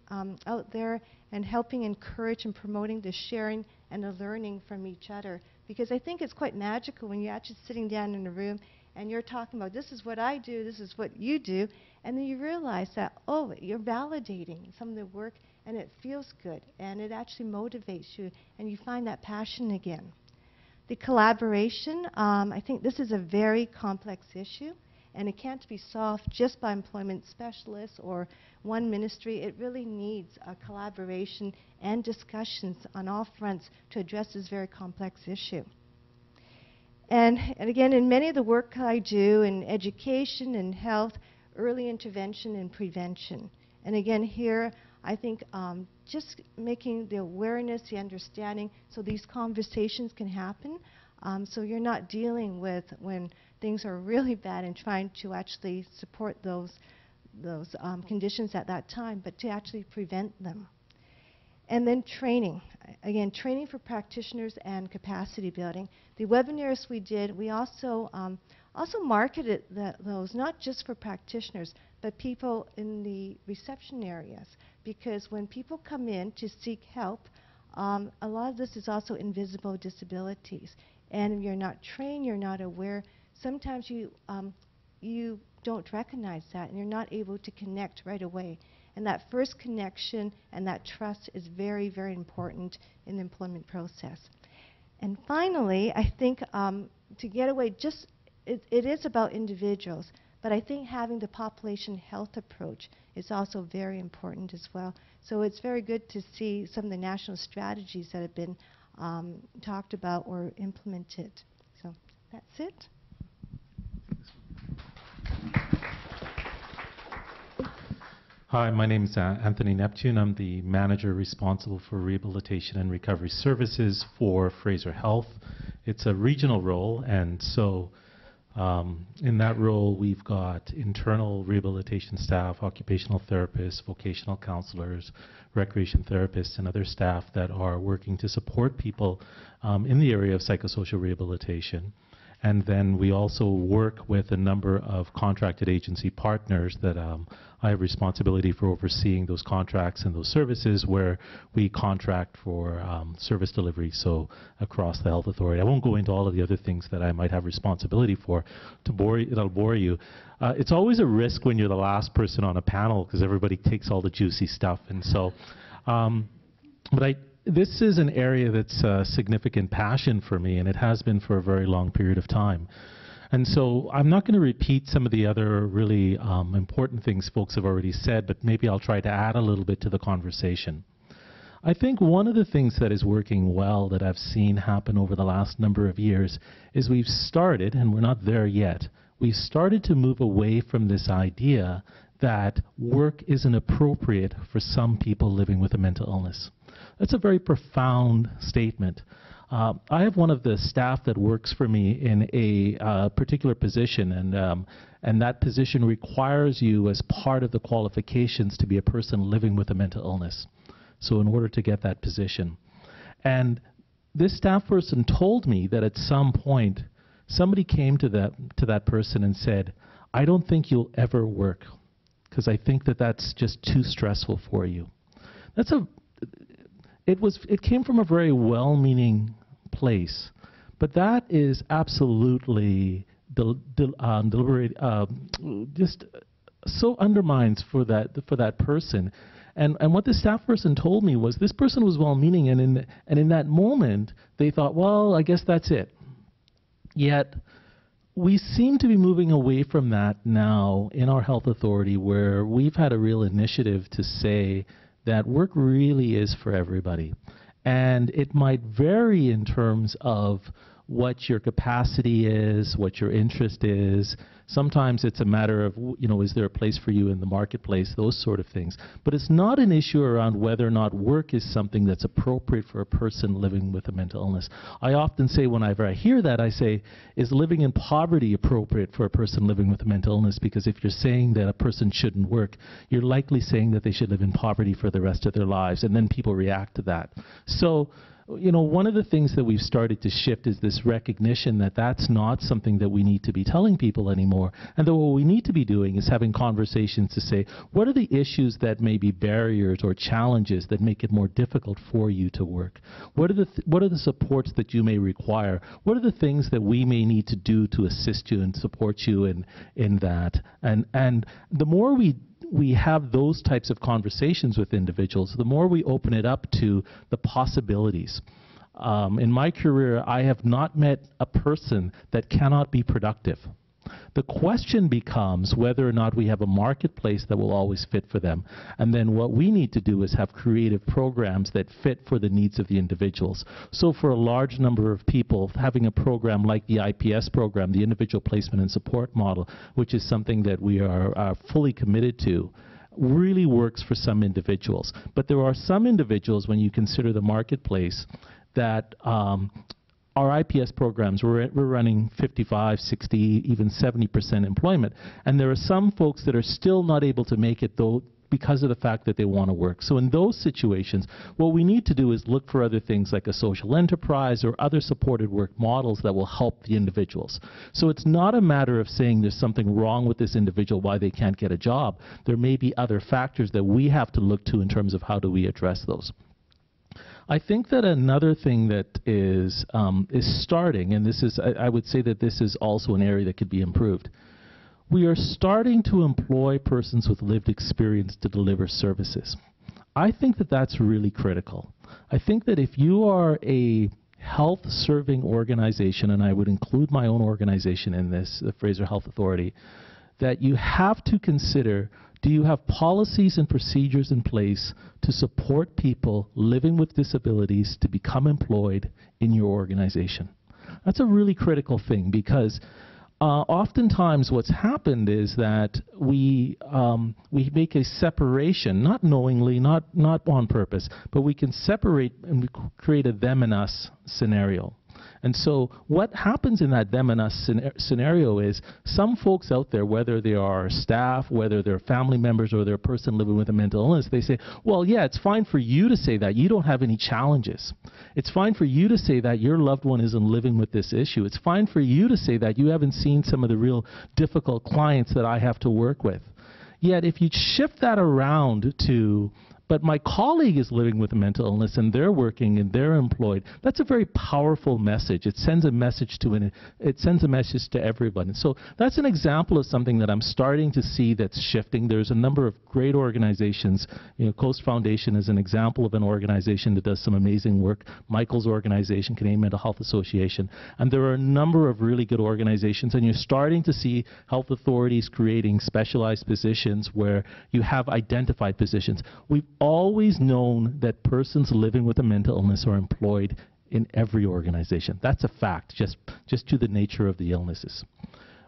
out there and helping encourage and promoting the sharing and the learning from each other. Because I think it's quite magical when you're actually sitting down in a room and you're talking about this is what I do, this is what you do, and then you realize that, oh, you're validating some of the work and it feels good and it actually motivates you and you find that passion again. The collaboration, I think this is a very complex issue and it can't be solved just by employment specialists or one ministry. It really needs a collaboration and discussions on all fronts to address this very complex issue. And again, in many of the work I do in education and health, early intervention and prevention. And again, here, I think just making the awareness, the understanding, so these conversations can happen. So you're not dealing with when things are really bad and trying to actually support those conditions at that time, but to actually prevent them. And then training. Again, training for practitioners and capacity building. The webinars we did, we also marketed those not just for practitioners, but people in the reception areas. Because when people come in to seek help, a lot of this is also invisible disabilities. And you're not trained, you're not aware. Sometimes you don't recognize that and you're not able to connect right away. And that first connection and that trust is very, very important in the employment process. And finally, I think to get away, it is about individuals, but I think having the population health approach is also very important as well. So it's very good to see some of the national strategies that have been talked about or implemented. So that's it. Hi, my name is Anthony Neptune. I'm the manager responsible for rehabilitation and recovery services for Fraser Health. It's a regional role, and so in that role we've got internal rehabilitation staff, occupational therapists, vocational counselors, recreation therapists, and other staff that are working to support people in the area of psychosocial rehabilitation. And then we also work with a number of contracted agency partners that I have responsibility for overseeing those contracts and those services where we contract for service delivery, so across the health authority. I won't go into all of the other things that I might have responsibility for to bore you, that'll bore you. It's always a risk when you're the last person on a panel because everybody takes all the juicy stuff. And so, this is an area that's a significant passion for me, and it has been for a very long period of time. And so I'm not going to repeat some of the other really important things folks have already said, but maybe I'll try to add a little bit to the conversation. I think one of the things that is working well that I've seen happen over the last number of years is we've started, and we're not there yet, we've started to move away from this idea that work isn't appropriate for some people living with a mental illness. That's a very profound statement. I have one of the staff that works for me in a particular position, and that position requires you as part of the qualifications to be a person living with a mental illness. So in order to get that position. And this staff person told me that at some point, somebody came to that person and said, "I don't think you'll ever work because I think that that's just too stressful for you." It came from a very well-meaning place, but that is absolutely deliberate, just so undermines for that person. And what the staff person told me was this person was well-meaning, and in that moment they thought, well, I guess that's it. Yet we seem to be moving away from that now in our health authority, where we've had a real initiative to say that work really is for everybody. And it might vary in terms of what your capacity is, what your interest is. Sometimes it's a matter of, is there a place for you in the marketplace, those sort of things. But it's not an issue around whether or not work is something that's appropriate for a person living with a mental illness. I often say, whenever I hear that, I say, is living in poverty appropriate for a person living with a mental illness? Because if you're saying that a person shouldn't work, you're likely saying that they should live in poverty for the rest of their lives, and then people react to that. So, one of the things that we've started to shift is this recognition that that's not something that we need to be telling people anymore, and that what we need to be doing is having conversations to say, what are the issues that may be barriers or challenges that make it more difficult for you to work? What are the supports that you may require? What are the things that we may need to do to assist you and support you in that? And the more we have those types of conversations with individuals, the more we open it up to the possibilities. In my career, I have not met a person that cannot be productive. The question becomes whether or not we have a marketplace that will always fit for them. And then what we need to do is have creative programs that fit for the needs of the individuals. So for a large number of people, having a program like the IPS program, the Individual Placement and Support Model, which is something that we are fully committed to, really works for some individuals. But there are some individuals, when you consider the marketplace, that our IPS programs, we're running 55, 60, even 70% employment. And there are some folks that are still not able to make it, though, because of the fact that they want to work. So in those situations, what we need to do is look for other things like a social enterprise or other supported work models that will help the individuals. So it's not a matter of saying there's something wrong with this individual, why they can't get a job. There may be other factors that we have to look to in terms of how do we address those. I think that another thing that is starting, and this is, I would say that this is also an area that could be improved. We are starting to employ persons with lived experience to deliver services. I think that that's really critical. I think that if you are a health-serving organization, and I would include my own organization in this, the Fraser Health Authority, that you have to consider, do you have policies and procedures in place to support people living with disabilities to become employed in your organization? That's a really critical thing, because oftentimes what's happened is that we make a separation, not knowingly, not on purpose, but we can separate and create a them and us scenario. And so what happens in that them and us scenario is some folks out there, whether they are staff, whether they're family members, or they're a person living with a mental illness, they say, well, yeah, it's fine for you to say that. You don't have any challenges. It's fine for you to say that your loved one isn't living with this issue. It's fine for you to say that you haven't seen some of the real difficult clients that I have to work with. Yet if you shift that around to, but my colleague is living with a mental illness and they're working and they're employed, that's a very powerful message. It sends a message to everyone. And so that's an example of something that I'm starting to see that's shifting. There's a number of great organizations. You know, Coast Foundation is an example of an organization that does some amazing work. Michael's organization, Canadian Mental Health Association. And there are a number of really good organizations, and you're starting to see health authorities creating specialized positions where you have identified positions. We've always known that persons living with a mental illness are employed in every organization. That's a fact, just to the nature of the illnesses.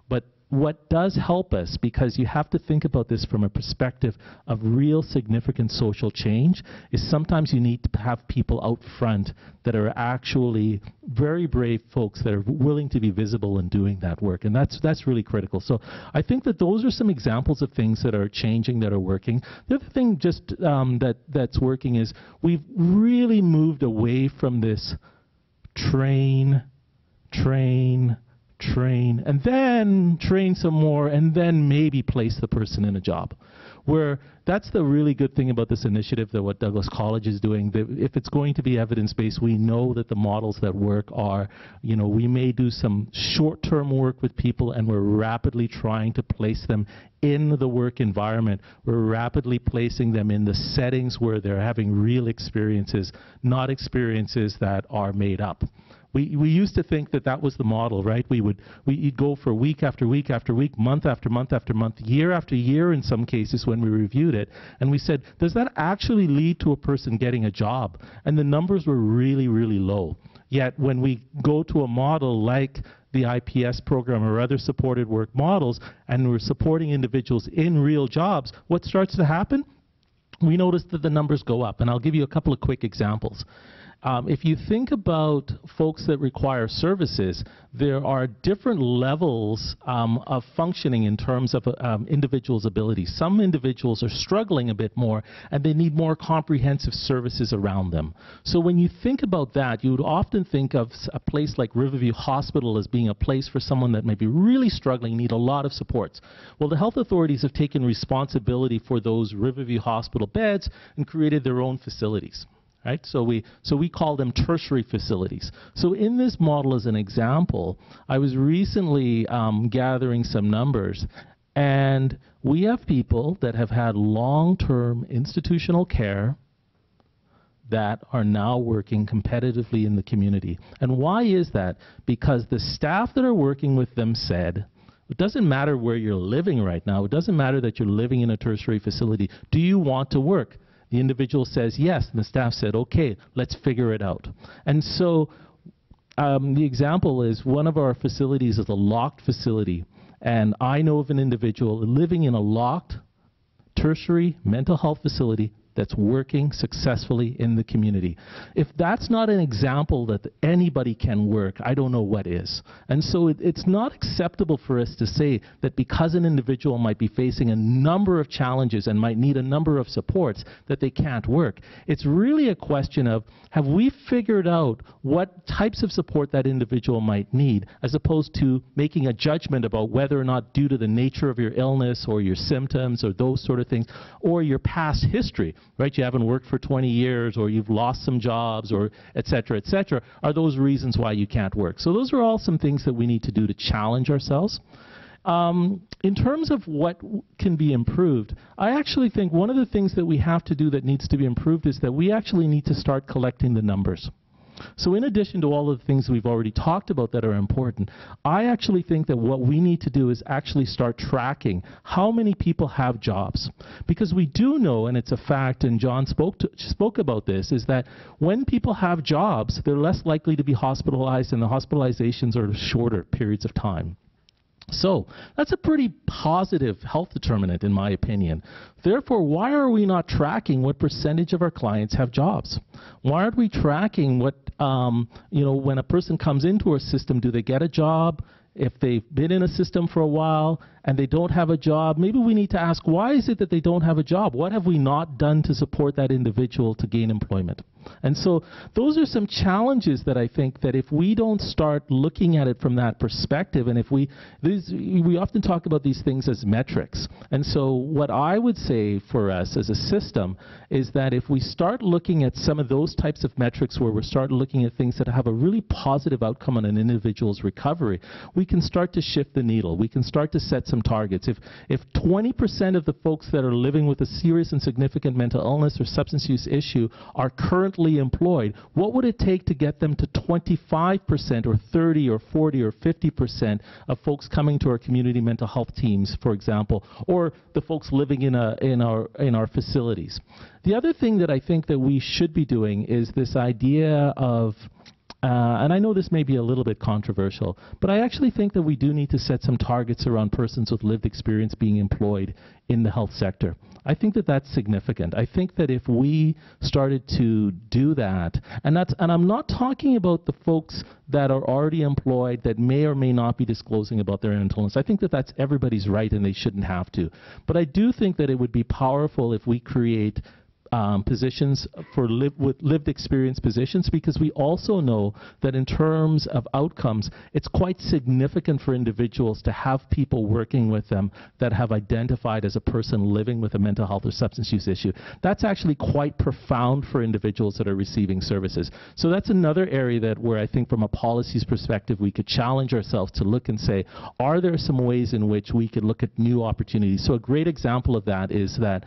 But what does help us, because you have to think about this from a perspective of real significant social change, is sometimes you need to have people out front that are actually very brave folks that are willing to be visible in doing that work. And that's really critical. So I think that those are some examples of things that are changing, that are working. The other thing just that's working is we've really moved away from this train, and then train some more, and then maybe place the person in a job. Where that's the really good thing about this initiative, that what Douglas College is doing, that if it's going to be evidence-based, we know that the models that work are, you know, we may do some short-term work with people, and we're rapidly trying to place them in the work environment. We're rapidly placing them in the settings where they're having real experiences, not experiences that are made up. We used to think that that was the model, right? We'd go for week after week after week, month after month after month, year after year in some cases when we reviewed it. And we said, does that actually lead to a person getting a job? And the numbers were really, really low. Yet when we go to a model like the IPS program or other supported work models, and we're supporting individuals in real jobs, what starts to happen? We notice that the numbers go up. And I'll give you a couple of quick examples. If you think about folks that require services, there are different levels of functioning in terms of individuals' abilities. Some individuals are struggling a bit more, and they need more comprehensive services around them. So when you think about that, you would often think of a place like Riverview Hospital as being a place for someone that may be really struggling, need a lot of supports. Well, the health authorities have taken responsibility for those Riverview Hospital beds and created their own facilities. Right? So we call them tertiary facilities. So in this model, as an example, I was recently gathering some numbers, and we have people that have had long-term institutional care that are now working competitively in the community. And why is that? Because the staff that are working with them said, it doesn't matter where you're living right now. It doesn't matter that you're living in a tertiary facility. Do you want to work? The individual says yes, and the staff said, okay, let's figure it out. And so the example is one of our facilities is a locked facility, and I know of an individual living in a locked tertiary mental health facility that's working successfully in the community. If that's not an example that anybody can work, I don't know what is. And so it's not acceptable for us to say that because an individual might be facing a number of challenges and might need a number of supports, that they can't work. It's really a question of, have we figured out what types of support that individual might need, as opposed to making a judgment about whether or not, due to the nature of your illness or your symptoms or those sort of things, or your past history, right? You haven't worked for 20 years, or you've lost some jobs, or et cetera, are those reasons why you can't work? So those are all some things that we need to do to challenge ourselves. In terms of what can be improved, I actually think one of the things that we have to do that needs to be improved is that we actually need to start collecting the numbers. So in addition to all of the things we've already talked about that are important, I actually think that what we need to do is actually start tracking how many people have jobs. Because we do know, and it's a fact, and John spoke about this, is that when people have jobs, they're less likely to be hospitalized, and the hospitalizations are shorter periods of time. So that's a pretty positive health determinant in my opinion. Therefore, why are we not tracking what percentage of our clients have jobs? Why aren't we tracking what, when a person comes into our system, do they get a job? If they've been in a system for a while and they don't have a job, maybe we need to ask, why is it that they don't have a job? What have we not done to support that individual to gain employment? And so those are some challenges that I think that if we don't start looking at it from that perspective, and if we often talk about these things as metrics. And so what I would say for us as a system is that if we start looking at some of those types of metrics where we start looking at things that have a really positive outcome on an individual's recovery, we can start to shift the needle. We can start to set some targets. If 20% of the folks that are living with a serious and significant mental illness or substance use issue are currently employed, what would it take to get them to 25% or 30 or 40 or 50% of folks coming to our community mental health teams, for example, or the folks living in our facilities? The other thing that I think that we should be doing is this idea of and I know this may be a little bit controversial, but I actually think that we do need to set some targets around persons with lived experience being employed in the health sector. I think that that's significant. I think that if we started to do that, and I'm not talking about the folks that are already employed that may or may not be disclosing about their mental illness. I think that that's everybody's right and they shouldn't have to. But I do think that it would be powerful if we create positions for with lived experience positions, because we also know that in terms of outcomes, it's quite significant for individuals to have people working with them that have identified as a person living with a mental health or substance use issue. That's actually quite profound for individuals that are receiving services. So that's another area where I think from a policies perspective we could challenge ourselves to look and say, are there some ways in which we could look at new opportunities? So a great example of that is that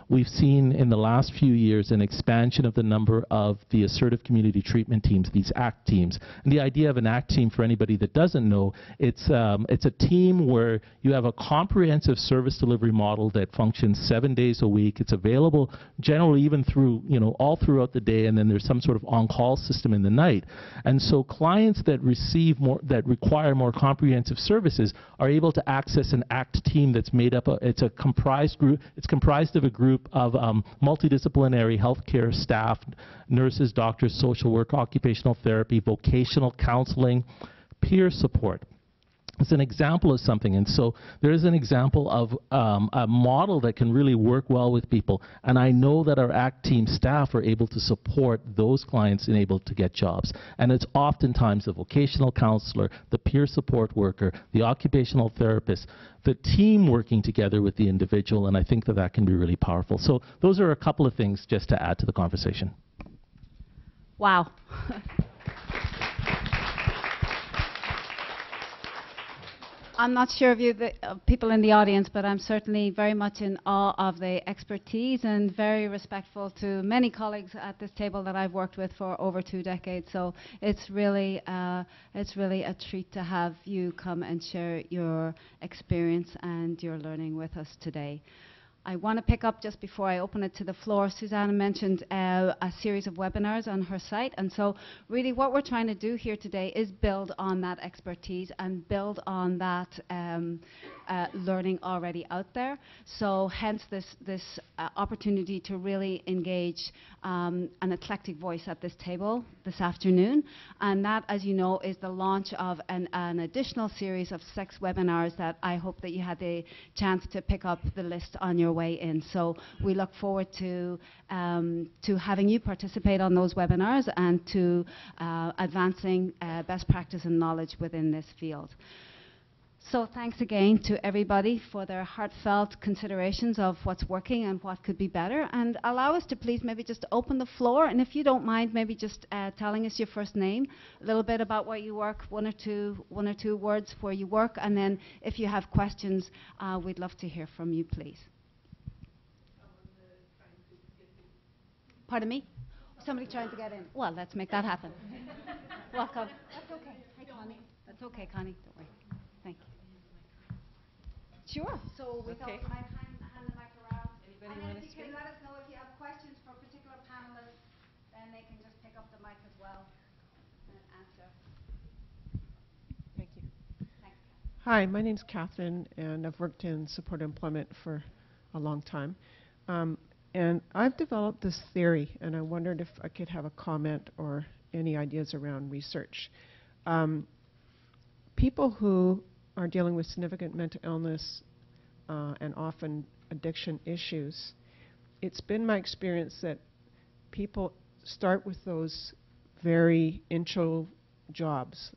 we've seen in the last few years an expansion of the number of the assertive community treatment teams, these ACT teams. And the idea of an ACT team, for anybody that doesn't know, it's a team where you have a comprehensive service delivery model that functions 7 days a week. It's available generally even through, all throughout the day, and then there's some sort of on-call system in the night. And so clients that require more comprehensive services are able to access an ACT team that's made up of, it's comprised of a group of multidisciplinary healthcare staff, nurses, doctors, social work, occupational therapy, vocational counseling, peer support. It's an example of something, and so there is an example of a model that can really work well with people, and I know that our ACT team staff are able to support those clients and able to get jobs. And it's oftentimes the vocational counselor, the peer support worker, the occupational therapist, the team working together with the individual, and I think that that can be really powerful. So those are a couple of things just to add to the conversation. Wow. I'm not sure of you, people in the audience, but I'm certainly very much in awe of the expertise and very respectful to many colleagues at this table that I've worked with for over 2 decades. So it's really a treat to have you come and share your experience and your learning with us today. I want to pick up just before I open it to the floor. Susanna mentioned a series of webinars on her site, and so really what we're trying to do here today is build on that expertise and build on that learning already out there. So hence this opportunity to really engage an eclectic voice at this table this afternoon, and that, as you know, is the launch of an additional series of 6 webinars that I hope that you had the chance to pick up the list on your way in. So we look forward to having you participate on those webinars and to advancing best practice and knowledge within this field. So thanks again to everybody for their heartfelt considerations of what's working and what could be better. And allow us to please maybe just open the floor, and if you don't mind, maybe just telling us your first name, a little bit about where you work, one or two words where you work, and then if you have questions, we'd love to hear from you, please. Pardon me? Somebody trying to get in. Well, let's make that happen. Welcome. That's okay. Hi, Connie. That's okay, Connie. Don't worry. Thank you. Sure. So we thought we might hand the mic around. And then if you can let us know if you have questions for particular panelists, then they can just pick up the mic as well and answer. Thank you. Thanks. Hi, my name's Catherine, and I've worked in supported employment for a long time. And I've developed this theory, and I wondered if I could have a comment or any ideas around research. People who are dealing with significant mental illness and often addiction issues, it's been my experience that people start with those very intro jobs,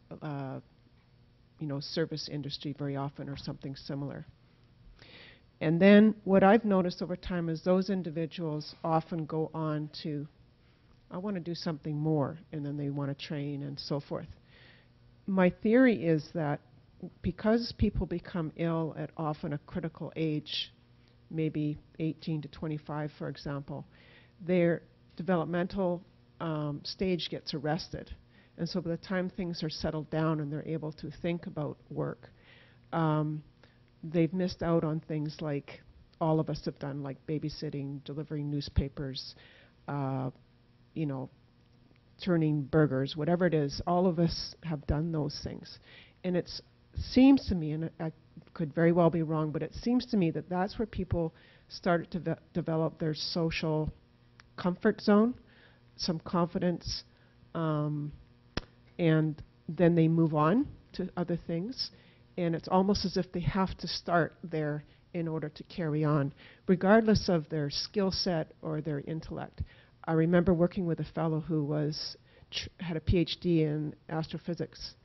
service industry very often or something similar. And then what I've noticed over time is those individuals often go on to, I want to do something more, and then they want to train and so forth. My theory is that because people become ill at often a critical age, maybe 18 to 25, for example, their developmental stage gets arrested. And so by the time things are settled down and they're able to think about work, they've missed out on things like all of us have done, like babysitting, delivering newspapers, turning burgers, whatever it is. All of us have done those things. And it seems to me, and I could very well be wrong, but it seems to me that that's where people start to develop their social comfort zone, some confidence, and then they move on to other things. And it's almost as if they have to start there in order to carry on, regardless of their skill set or their intellect. I remember working with a fellow who had a PhD in astrophysics,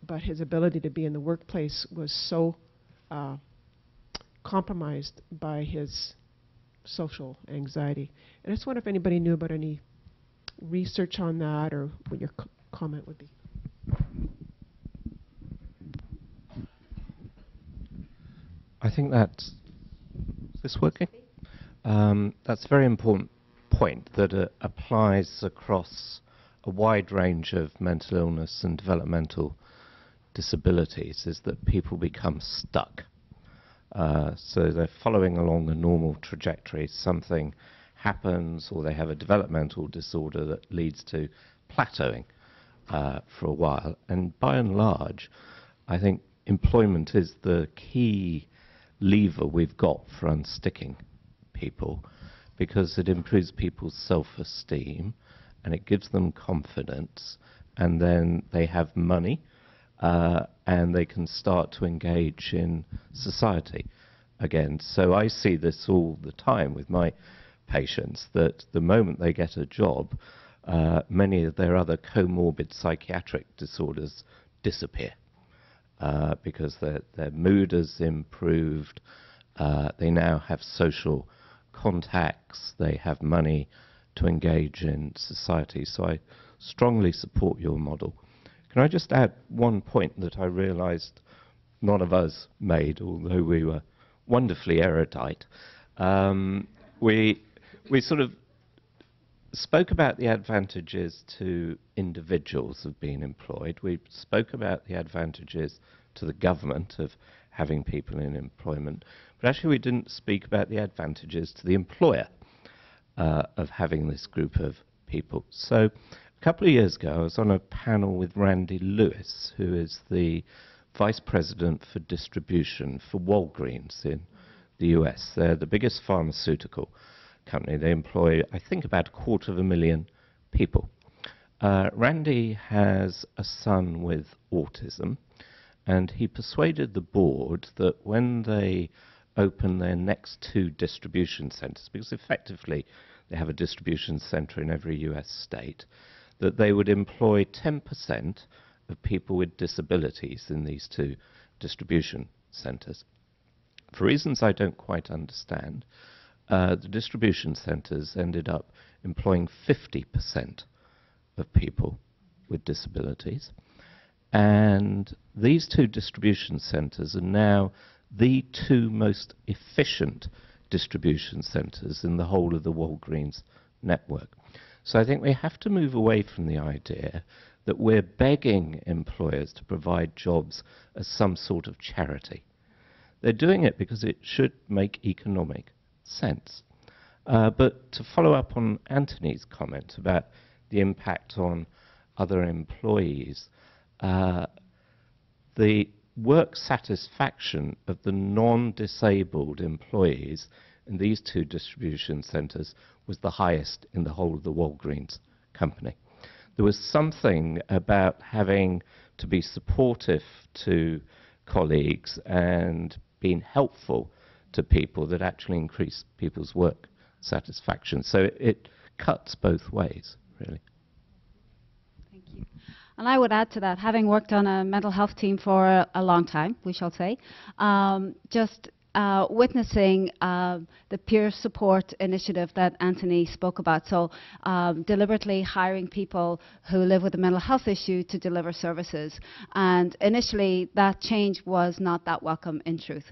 but his ability to be in the workplace was so compromised by his social anxiety. And I just wonder if anybody knew about any research on that, or what your comment would be. I think that's, is this working? That's a very important point that applies across a wide range of mental illness and developmental disabilities, is that people become stuck. So they're following along a normal trajectory, something happens, or they have a developmental disorder that leads to plateauing for a while. And by and large, I think employment is the key lever we've got for unsticking people, because it improves people's self-esteem and it gives them confidence, and then they have money and they can start to engage in society again. So I see this all the time with my patients, that the moment they get a job, many of their other comorbid psychiatric disorders disappear. Because their mood has improved, they now have social contacts, they have money to engage in society. So I strongly support your model. Can I just add one point that I realized none of us made, although we were wonderfully erudite? We sort of spoke about the advantages to individuals of being employed. We spoke about the advantages to the government of having people in employment. But actually we didn't speak about the advantages to the employer of having this group of people. So a couple of years ago I was on a panel with Randy Lewis, who is the Vice President for Distribution for Walgreens in the US. They're the biggest pharmaceutical company. They employ, I think, about 250,000 people. Randy has a son with autism, and he persuaded the board that when they open their next 2 distribution centres, because effectively they have a distribution centre in every US state, that they would employ 10% of people with disabilities in these 2 distribution centres. For reasons I don't quite understand, the distribution centres ended up employing 50% of people with disabilities. And these 2 distribution centres are now the 2 most efficient distribution centres in the whole of the Walgreens network. So I think we have to move away from the idea that we're begging employers to provide jobs as some sort of charity. They're doing it because it should make economic sense. But to follow up on Anthony's comment about the impact on other employees, the work satisfaction of the non-disabled employees in these two distribution centres was the highest in the whole of the Walgreens company. There was something about having to be supportive to colleagues and being helpful to people that actually increased people's work satisfaction. So it cuts both ways, really. Thank you. And I would add to that, having worked on a mental health team for a long time, we shall say, just witnessing the peer support initiative that Anthony spoke about. So deliberately hiring people who live with a mental health issue to deliver services. And initially, that change was not that welcome in truth.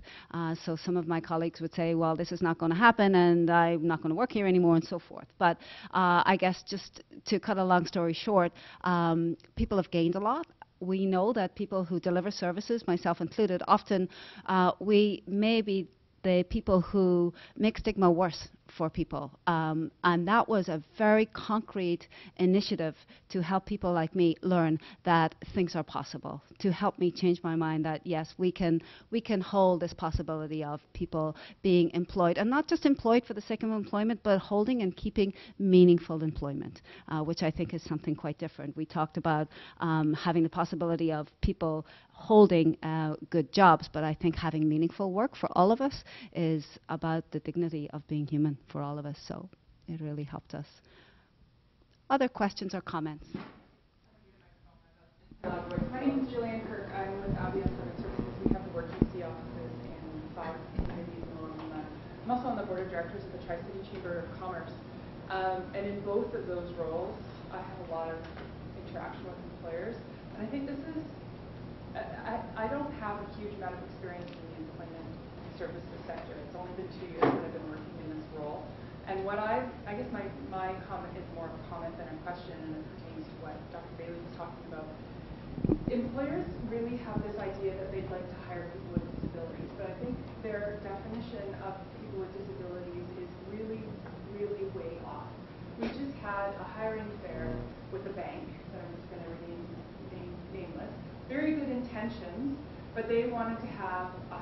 So some of my colleagues would say, well, this is not going to happen and I'm not going to work here anymore and so forth. But I guess just to cut a long story short, people have gained a lot. We know that people who deliver services, myself included, often we may be the people who make stigma worse for people. And that was a very concrete initiative to help people like me learn that things are possible, to help me change my mind that, yes, we can hold this possibility of people being employed, and not just employed for the sake of employment, but holding and keeping meaningful employment, which I think is something quite different. We talked about having the possibility of people holding good jobs, but I think having meaningful work for all of us is about the dignity of being human for all of us, so it really helped us. Other questions or comments? My name is Julianne Kirk. I'm with ABS Service Services. We have the WorkUC offices in 5 communities in Lomona. I'm also on the board of directors of the Tri-City Chamber of Commerce. And in both of those roles, I have a lot of interaction with employers. And I think this is, I don't have a huge amount of experience in the employment services sector. It's only been 2 years that I've been working in this role. And what I guess my comment is more of a comment than a question, and it pertains to what Dr. Bailey was talking about. Employers really have this idea that they'd like to hire people with disabilities, but I think their definition of people with disabilities is really, really way off. We just had a hiring fair with a bank that I'm just going to remain nameless. Very good intentions, but they wanted to have a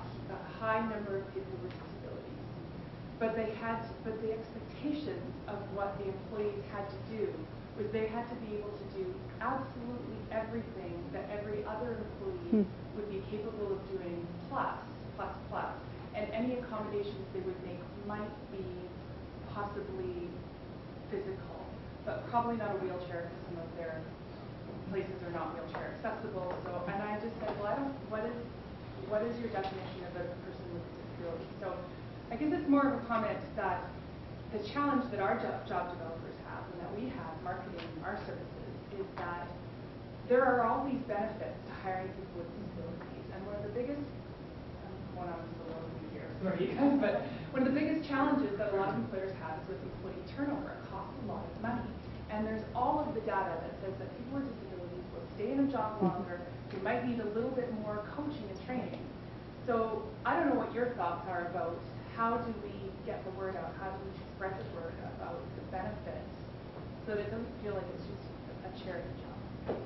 high number of people with disabilities. But the expectations of what the employees had to do was they had to be able to do absolutely everything that every other employee would be capable of doing, plus. And any accommodations they would make might be possibly physical, but probably not a wheelchair, because some of their places are not wheelchair accessible. So, and I just said, well, what is your definition of a person with a disability? So I guess it's more of a comment that the challenge that our job developers have, and that we have marketing our services, is that there are all these benefits to hiring people with disabilities. And one of the biggest, I'm going on just a little bit here, sorry guys, but one of the biggest challenges that a lot of employers have is with employee turnover. It costs a lot of money. And there's all of the data that says that people with disabilities will stay in a job longer, they might need a little bit more coaching and training. So I don't know what your thoughts are about how do we get the word out, how do we spread the word about the benefits so that it doesn't feel like it's just a charity job.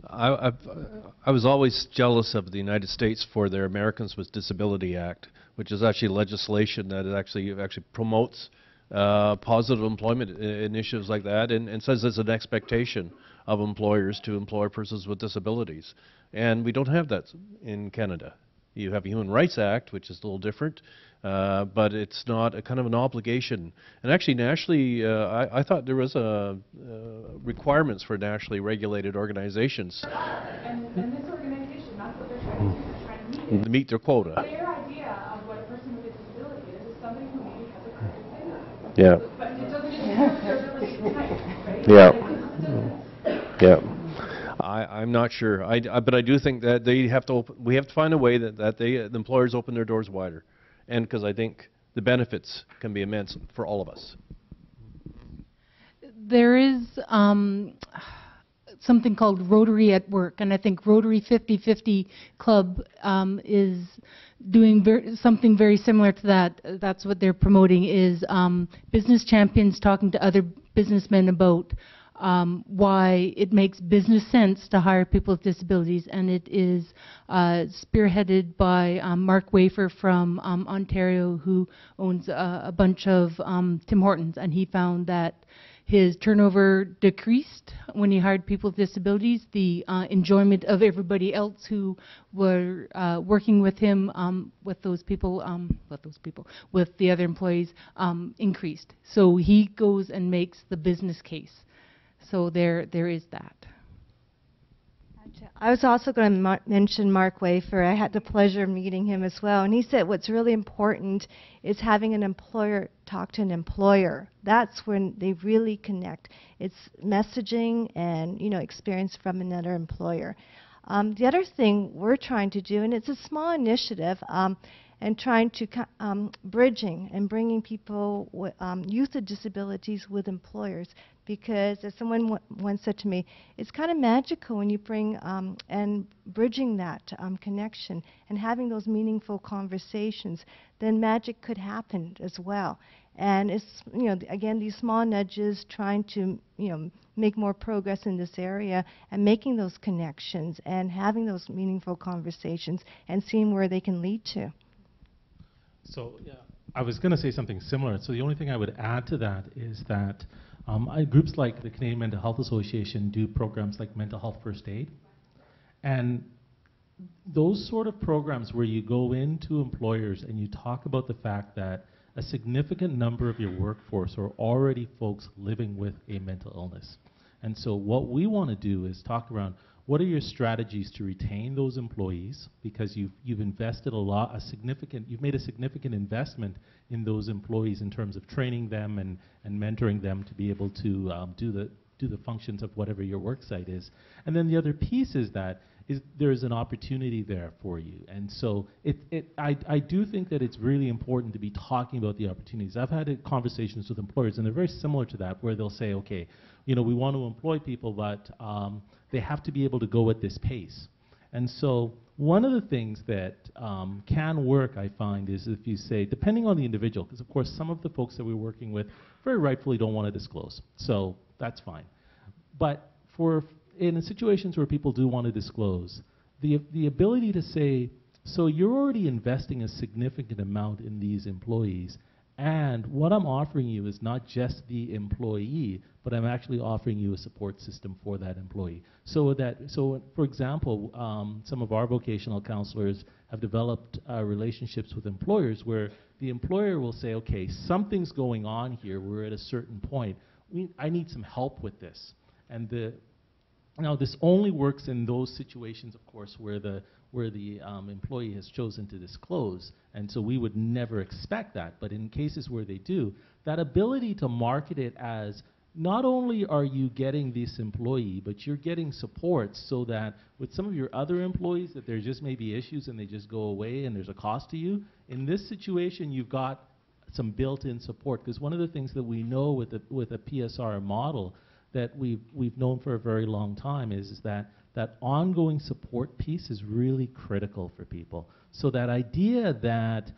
I was always jealous of the United States for their Americans with Disability Act, which is actually legislation that actually promotes positive employment initiatives like that, and says there's an expectation of employers to employ persons with disabilities. And we don't have that in Canada. You have a Human Rights Act, which is a little different, but it's not a kind of an obligation. And actually, nationally, I thought there was requirements for nationally regulated organizations. And this organization, that's what they're trying to do. They're trying to meet their quota. Their idea of what a person with a disability is somebody who maybe has a crooked finger. Yeah. But it doesn't impact their ability to type, right? Yeah. Yeah. I'm not sure, but I do think that they have to. We have to find a way that the employers open their doors wider, and because I think the benefits can be immense for all of us. There is something called Rotary at Work, and I think Rotary 50/50 Club is doing something very similar to that. That's what they're promoting, is business champions talking to other businessmen about why it makes business sense to hire people with disabilities, and it is spearheaded by Mark Wafer from Ontario, who owns a bunch of Tim Hortons, and he found that his turnover decreased when he hired people with disabilities. The enjoyment of everybody else who were working with him, with the other employees, increased. So he goes and makes the business case. So there is that. I was also going to mention Mark Wafer. I had the pleasure of meeting him as well, and he said what's really important is having an employer talk to an employer. That's when they really connect. It's messaging and experience from another employer. The other thing we're trying to do, and it's a small initiative, and trying to bridging and bringing people with youth with disabilities with employers, because as someone once said to me, it's kind of magical when you bring and bridging that connection and having those meaningful conversations, then magic could happen as well. And it's again, these small nudges, trying to make more progress in this area and making those connections and having those meaningful conversations and seeing where they can lead to. So yeah, I was going to say something similar. So the only thing I would add to that is that groups like the Canadian Mental Health Association do programs like Mental Health First Aid. And those sort of programs where you go into employers and you talk about the fact that a significant number of your workforce are already folks living with a mental illness. And so what we want to do is talk around what are your strategies to retain those employees, because you've invested you've made a significant investment in those employees in terms of training them and mentoring them to be able to do the functions of whatever your work site is. And then the other piece is that there is an opportunity there for you. And so I do think that it's really important to be talking about the opportunities. I've had conversations with employers, and they're very similar to that, where they'll say, okay, we want to employ people, but they have to be able to go at this pace. And so one of the things that can work, I find, is if you say, depending on the individual, because of course some of the folks that we're working with very rightfully don't want to disclose, so that's fine. But in situations where people do want to disclose, the ability to say, so you're already investing a significant amount in these employees, and what I'm offering you is not just the employee, but I'm actually offering you a support system for that employee. So for example, some of our vocational counselors have developed relationships with employers where the employer will say, okay, something's going on here, we're at a certain point, I need some help with this. And now this only works in those situations, of course, where the employee has chosen to disclose, and so we would never expect that. But in cases where they do, that ability to market it as not only are you getting this employee, but you're getting support, so that with some of your other employees, that there just may be issues and they just go away and there's a cost to you. In this situation, you've got some built-in support, because one of the things that we know with a PSR model that we've known for a very long time is that ongoing support piece is really critical for people. So that idea that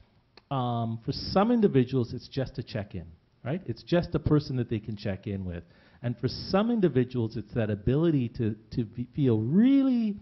for some individuals it's just a check-in, right? It's just a person that they can check in with. And for some individuals it's that ability to feel really,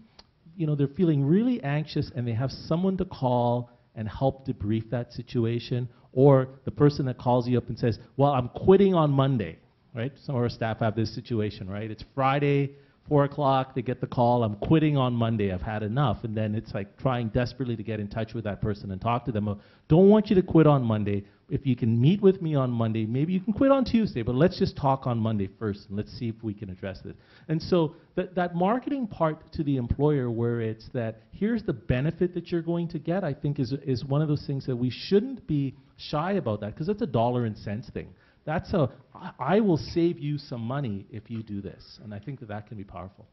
they're feeling really anxious and they have someone to call and help debrief that situation, or the person that calls you up and says, well, I'm quitting on Monday. Right? Some of our staff have this situation, right? It's Friday, 4 o'clock, they get the call, I'm quitting on Monday, I've had enough. And then it's like trying desperately to get in touch with that person and talk to them. Don't want you to quit on Monday. If you can meet with me on Monday, maybe you can quit on Tuesday, but let's just talk on Monday first and let's see if we can address this. And so that marketing part to the employer, where it's that here's the benefit that you're going to get, I think is one of those things that we shouldn't be shy about that, because it's a dollar and cents thing. That's I will save you some money if you do this. And I think that can be powerful.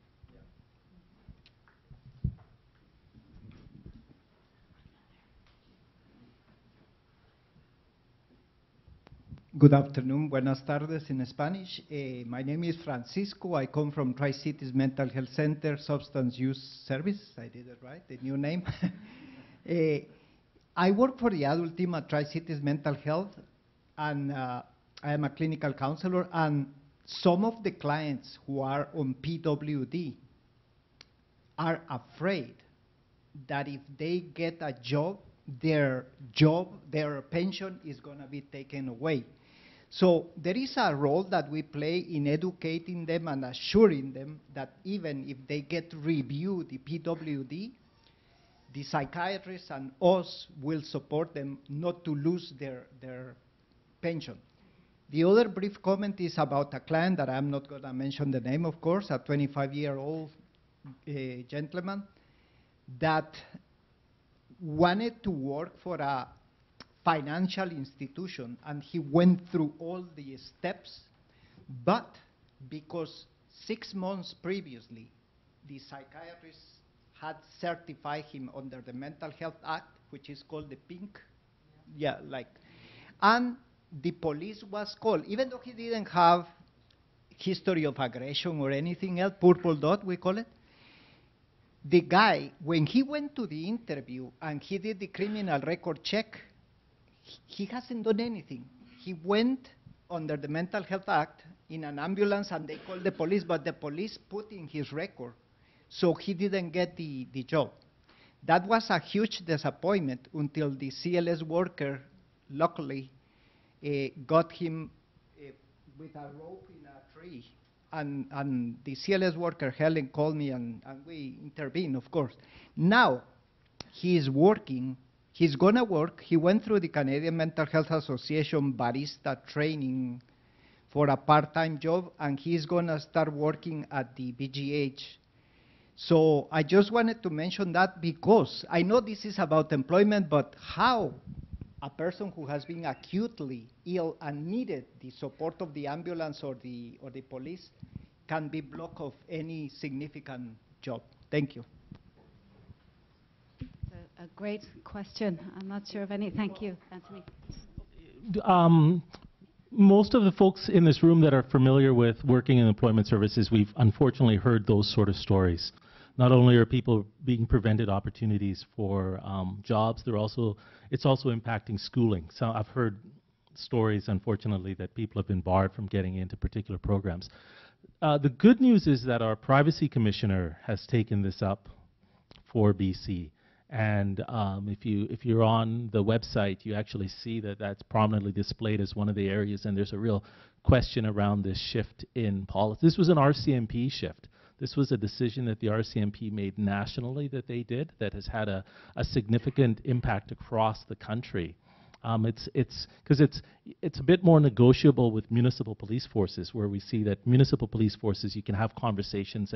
Good afternoon, buenas tardes in Spanish. My name is Francisco. I come from Tri-Cities Mental Health Center, Substance Use Service. I did it right, the new name. I work for the adult team at Tri-Cities Mental Health, and I am a clinical counselor, and some of the clients who are on PWD are afraid that if they get a job, their pension is going to be taken away. So there is a role that we play in educating them and assuring them that even if they get reviewed, the PWD, the psychiatrists and us will support them not to lose their pension. The other brief comment is about a client that I'm not going to mention the name, of course, a 25-year-old gentleman that wanted to work for a financial institution, and he went through all the steps, but because 6 months previously, the psychiatrist had certified him under the Mental Health Act, which is called the PINK, and the police was called, even though he didn't have history of aggression or anything else, purple dot we call it. The guy, when he went to the interview and he did the criminal record check, he hasn't done anything. He went under the Mental Health Act in an ambulance and they called the police, but the police put in his record, so he didn't get the job. That was a huge disappointment until the CLS worker, luckily, got him with a rope in a tree. And the CLS worker, Helen, called me and we intervened, of course. Now, he is working, he's going to work. He went through the Canadian Mental Health Association barista training for a part-time job, and he's going to start working at the BGH. So I just wanted to mention that because I know this is about employment, but how a person who has been acutely ill and needed the support of the ambulance or the police can be blocked of any significant job. Thank you. A great question. I'm not sure of any. Thank you, Anthony. Most of the folks in this room that are familiar with working in employment services, we've unfortunately heard those sort of stories. Not only are people being prevented opportunities for jobs, it's also impacting schooling. So I've heard stories, unfortunately, that people have been barred from getting into particular programs. The good news is that our privacy commissioner has taken this up for BC. And if you're on the website, you actually see that that's prominently displayed as one of the areas, and there's a real question around this shift in policy. This was an RCMP shift. This was a decision that the RCMP made nationally that they did that has had a significant impact across the country. It's a bit more negotiable with municipal police forces, where we see that municipal police forces, you can have conversations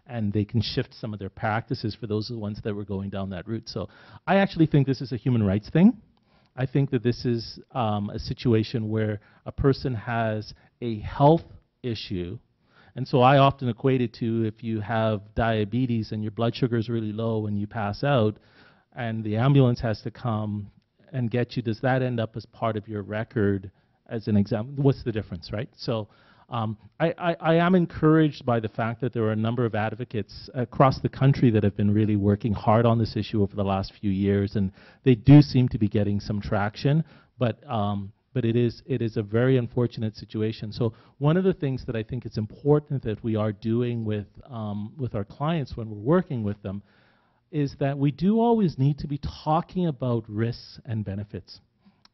and they can shift some of their practices for those are the ones that were going down that route. So I actually think this is a human rights thing. I think that this is a situation where a person has a health issue. And so I often equate it to if you have diabetes and your blood sugar is really low and you pass out and the ambulance has to come and get you, does that end up as part of your record as an example? What's the difference, right? So I am encouraged by the fact that there are a number of advocates across the country that have been really working hard on this issue over the last few years, and they do seem to be getting some traction, but it is a very unfortunate situation. So one of the things that I think it's important that we are doing with our clients when we're working with them is that we do always need to be talking about risks and benefits.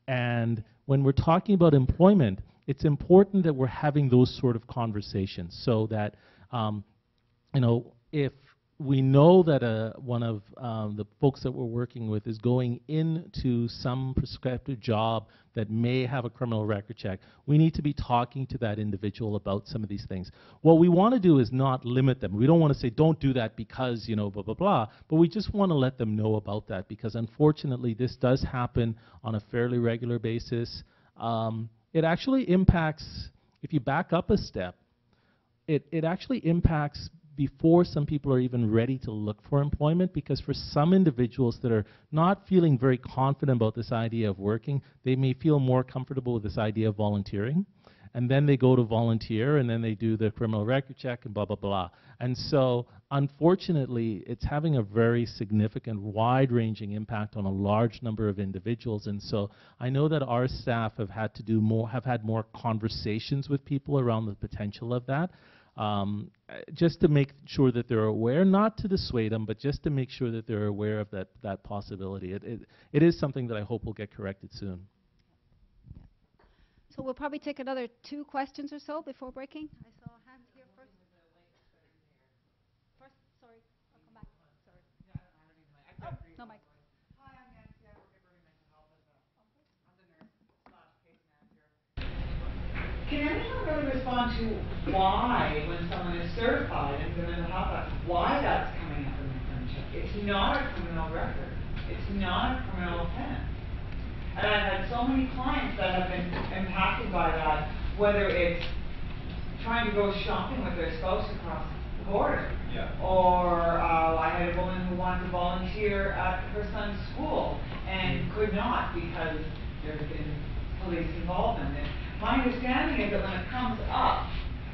And when we're talking about employment, it's important that we're having those sort of conversations so that, if we know that one of the folks that we're working with is going into some prospective job that may have a criminal record check, we need to be talking to that individual about some of these things. What we want to do is not limit them. We don't want to say, don't do that because, blah, blah, blah, but we just want to let them know about that because unfortunately this does happen on a fairly regular basis. It actually impacts, if you back up a step, it actually impacts before some people are even ready to look for employment, because for some individuals that are not feeling very confident about this idea of working, they may feel more comfortable with this idea of volunteering. and then they go to volunteer, and then they do the criminal record check and blah, blah, blah. And so, unfortunately, it's having a very significant, wide-ranging impact on a large number of individuals. And so I know that our staff have had to do more, have had more conversations with people around the potential of that, just to make sure that they're aware, not to dissuade them, but just to make sure that they're aware of that possibility. It is something that I hope will get corrected soon. So we'll probably take another 2 questions or so before breaking. I saw a hand here first. First, sorry, I'll come back. Sorry. Oh, no mic. Hi, I'm Nancy. I work at Burning Mental Health as I'm the nurse/case manager. Can anyone really respond to why, when someone is certified in the mental health act, why that's coming up in the criminal check? It's not a criminal record. It's not a criminal offense. And I've had so many clients that have been impacted by that, whether it's trying to go shopping with their spouse across the border, or I had a woman who wanted to volunteer at her son's school and could not because there had been police involvement. And my understanding is that when it comes up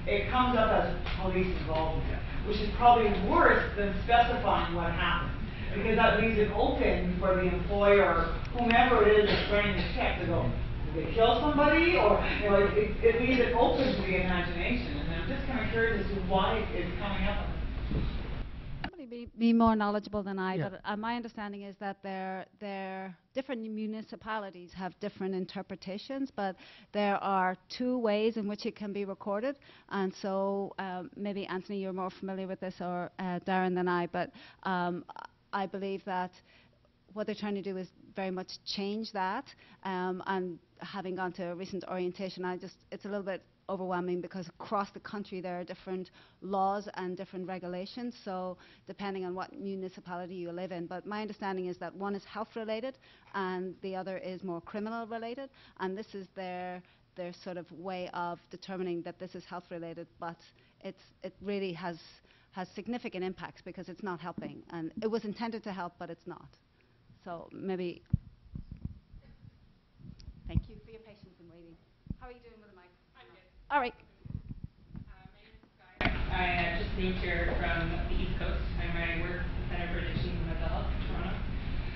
as police involvement, which is probably worse than specifying what happened. Because that leaves it open for the employer, whomever it is that's running the check, to go, did they kill somebody? Or, you know, it leaves it open to the imagination. And I'm just kind of curious as to why it's coming up. Somebody be more knowledgeable than I, but my understanding is that their different municipalities have different interpretations, but there are 2 ways in which it can be recorded. And so maybe, Anthony, you're more familiar with this, or Darren than I, but I believe that what they're trying to do is very much change that. And having gone to a recent orientation, it's a little bit overwhelming because across the country there are different laws and different regulations, so depending on what municipality you live in. But my understanding is that one is health related and the other is more criminal related, and this is their sort of way of determining that this is health related, but it really has significant impacts because it's not helping, and it was intended to help, but it's not. So maybe. Thank you for your patience in waiting. How are you doing with the mic? I'm good. All right. My name is Sky. I just moved here from the East Coast. I work at the Center for Addictions and Mental Health in Toronto.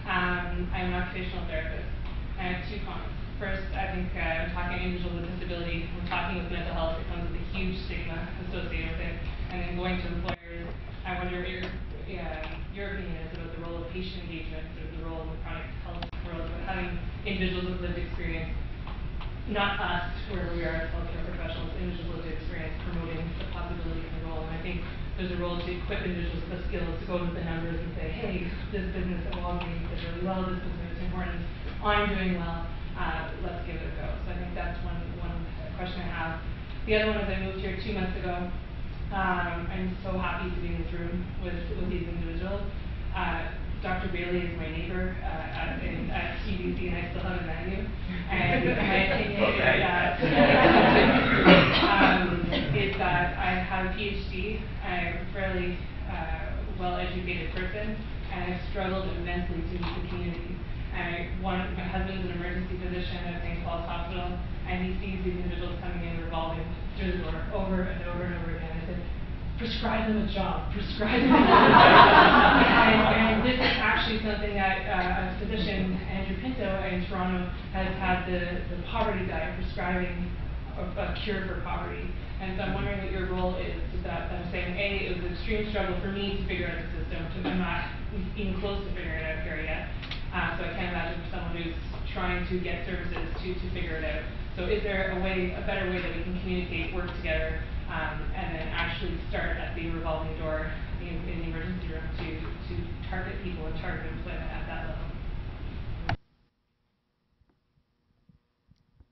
I'm an occupational therapist. I have 2 comments. First, I think talking individuals with disability, when talking with mental health, it comes with a huge stigma associated with it. And then going to employers, I wonder what your opinion is about the role of patient engagement, sort of the role of the chronic health world, about having individuals with lived experience, not us, where we are as healthcare professionals, individuals with lived experience promoting the possibility of the role. And I think there's a role to equip individuals with the skills to go into the numbers and say, hey, this business at Walgreens did really well, this business is important, I'm doing well, let's give it a go. So I think that's one question I have. The other one is I moved here 2 months ago. I'm so happy to be in this room with these individuals. Dr. Bailey is my neighbor at UBC, and I still haven't met you. And my opinion is that I have a PhD. I'm a fairly well-educated person, and I've struggled immensely to meet the community. My husband's an emergency physician at St. Paul's Hospital, and he sees these individuals coming in revolving through the door over and over and over again. I said, prescribe them a job, prescribe them a job. and this is actually something that a physician, Andrew Pinto, in Toronto, has had the poverty diet prescribing a cure for poverty. And so I'm wondering what your role is with that. I'm saying, A, it was an extreme struggle for me to figure out the system. I'm not even close to figuring it out here yet. So I can't imagine for someone who's trying to get services to figure it out. So is there a better way that we can communicate, work together, and then actually start at the revolving door in the emergency room to target people and target employment at that level?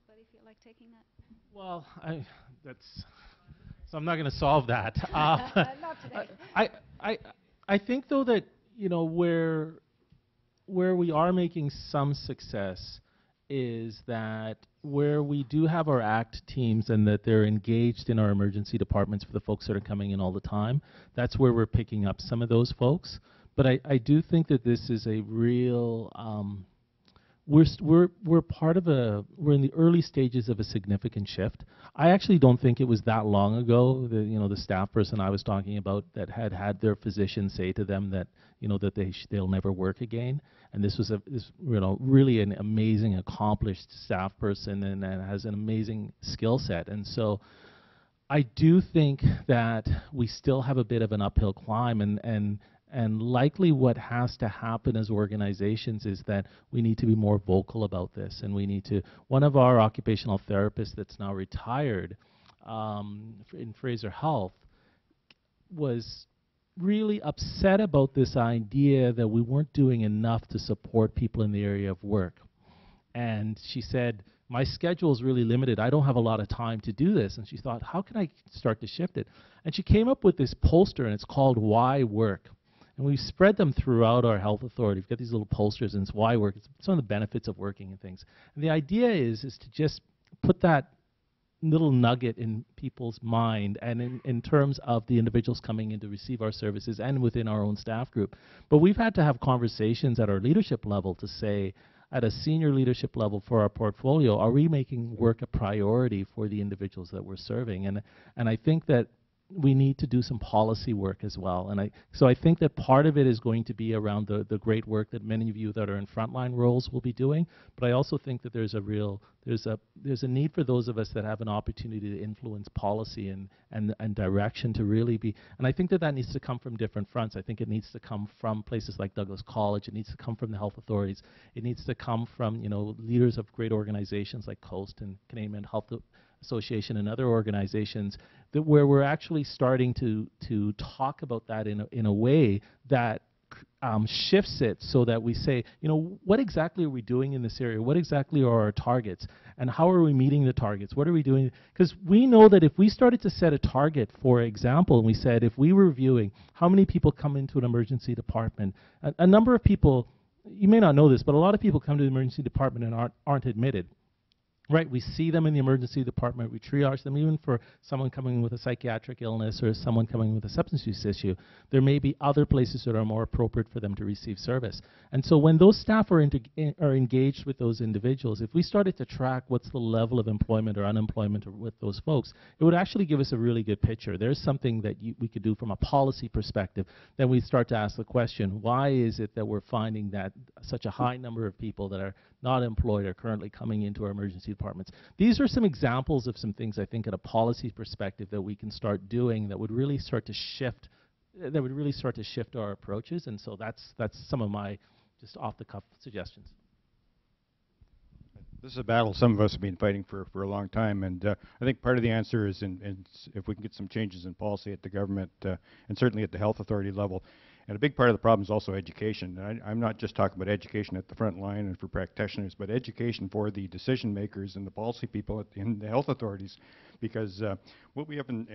Anybody feel like taking that? Well, so I'm not going to solve that. Not today. I think though that where we are making some success is that where we do have our ACT teams and that they're engaged in our emergency departments for the folks that are coming in all the time, that's where we're picking up some of those folks. But I do think that this is a real we're part of we're in the early stages of a significant shift. I actually don't think it was that long ago the staff person I was talking about that had their physician say to them that that they'll never work again. And this was really an amazing, accomplished staff person and has an amazing skill set. And so I do think that we still have a bit of an uphill climb, and likely what has to happen as organizations is that we need to be more vocal about this, and we need to. One of our occupational therapists that's now retired in Fraser Health was really upset about this idea that we weren't doing enough to support people in the area of work. And she said, my schedule is really limited. I don't have a lot of time to do this. And she thought, how can I start to shift it? And she came up with this poster, and it's called Why Work? And we've spread them throughout our health authority. We've got these little posters, and it's why work. It's some of the benefits of working and things. And the idea is to just put that little nugget in people's mind, and in terms of the individuals coming in to receive our services and within our own staff group. But we've had to have conversations at our leadership level to say, at a senior leadership level for our portfolio, are we making work a priority for the individuals that we're serving? And I think that we need to do some policy work as well. And so I think that part of it is going to be around the great work that many of you that are in frontline roles will be doing. But I also think that there's a need for those of us that have an opportunity to influence policy and direction to really be. And I think that needs to come from different fronts. I think it needs to come from places like Douglas College. It needs to come from the health authorities. It needs to come from leaders of great organizations like Coast and Canadian Mental Health Association and other organizations, where we're actually starting to talk about that in a way that shifts it, so that we say, what exactly are we doing in this area? What exactly are our targets? And how are we meeting the targets? What are we doing? Because we know that if we started to set a target, for example, and we said if we were reviewing how many people come into an emergency department, a number of people, you may not know this, but a lot of people come to the emergency department and aren't admitted. Right, we see them in the emergency department, we triage them, even for someone coming with a psychiatric illness or someone coming with a substance use issue. There may be other places that are more appropriate for them to receive service. And so when those staff are engaged with those individuals, if we started to track what's the level of employment or unemployment with those folks, it would actually give us a really good picture. There's something that we could do from a policy perspective. Then we start to ask the question, why is it that we're finding that such a high number of people that are not employed are currently coming into our emergency departments? These are some examples of some things I think at a policy perspective that we can start doing that would really start to shift our approaches. And so that's some of my just off the cuff suggestions. This is a battle some of us have been fighting for a long time, and I think part of the answer is if we can get some changes in policy at the government and certainly at the health authority level. And a big part of the problem is also education. I'm not just talking about education at the front line and for practitioners, but education for the decision makers and the policy people in the health authorities. Because what we have in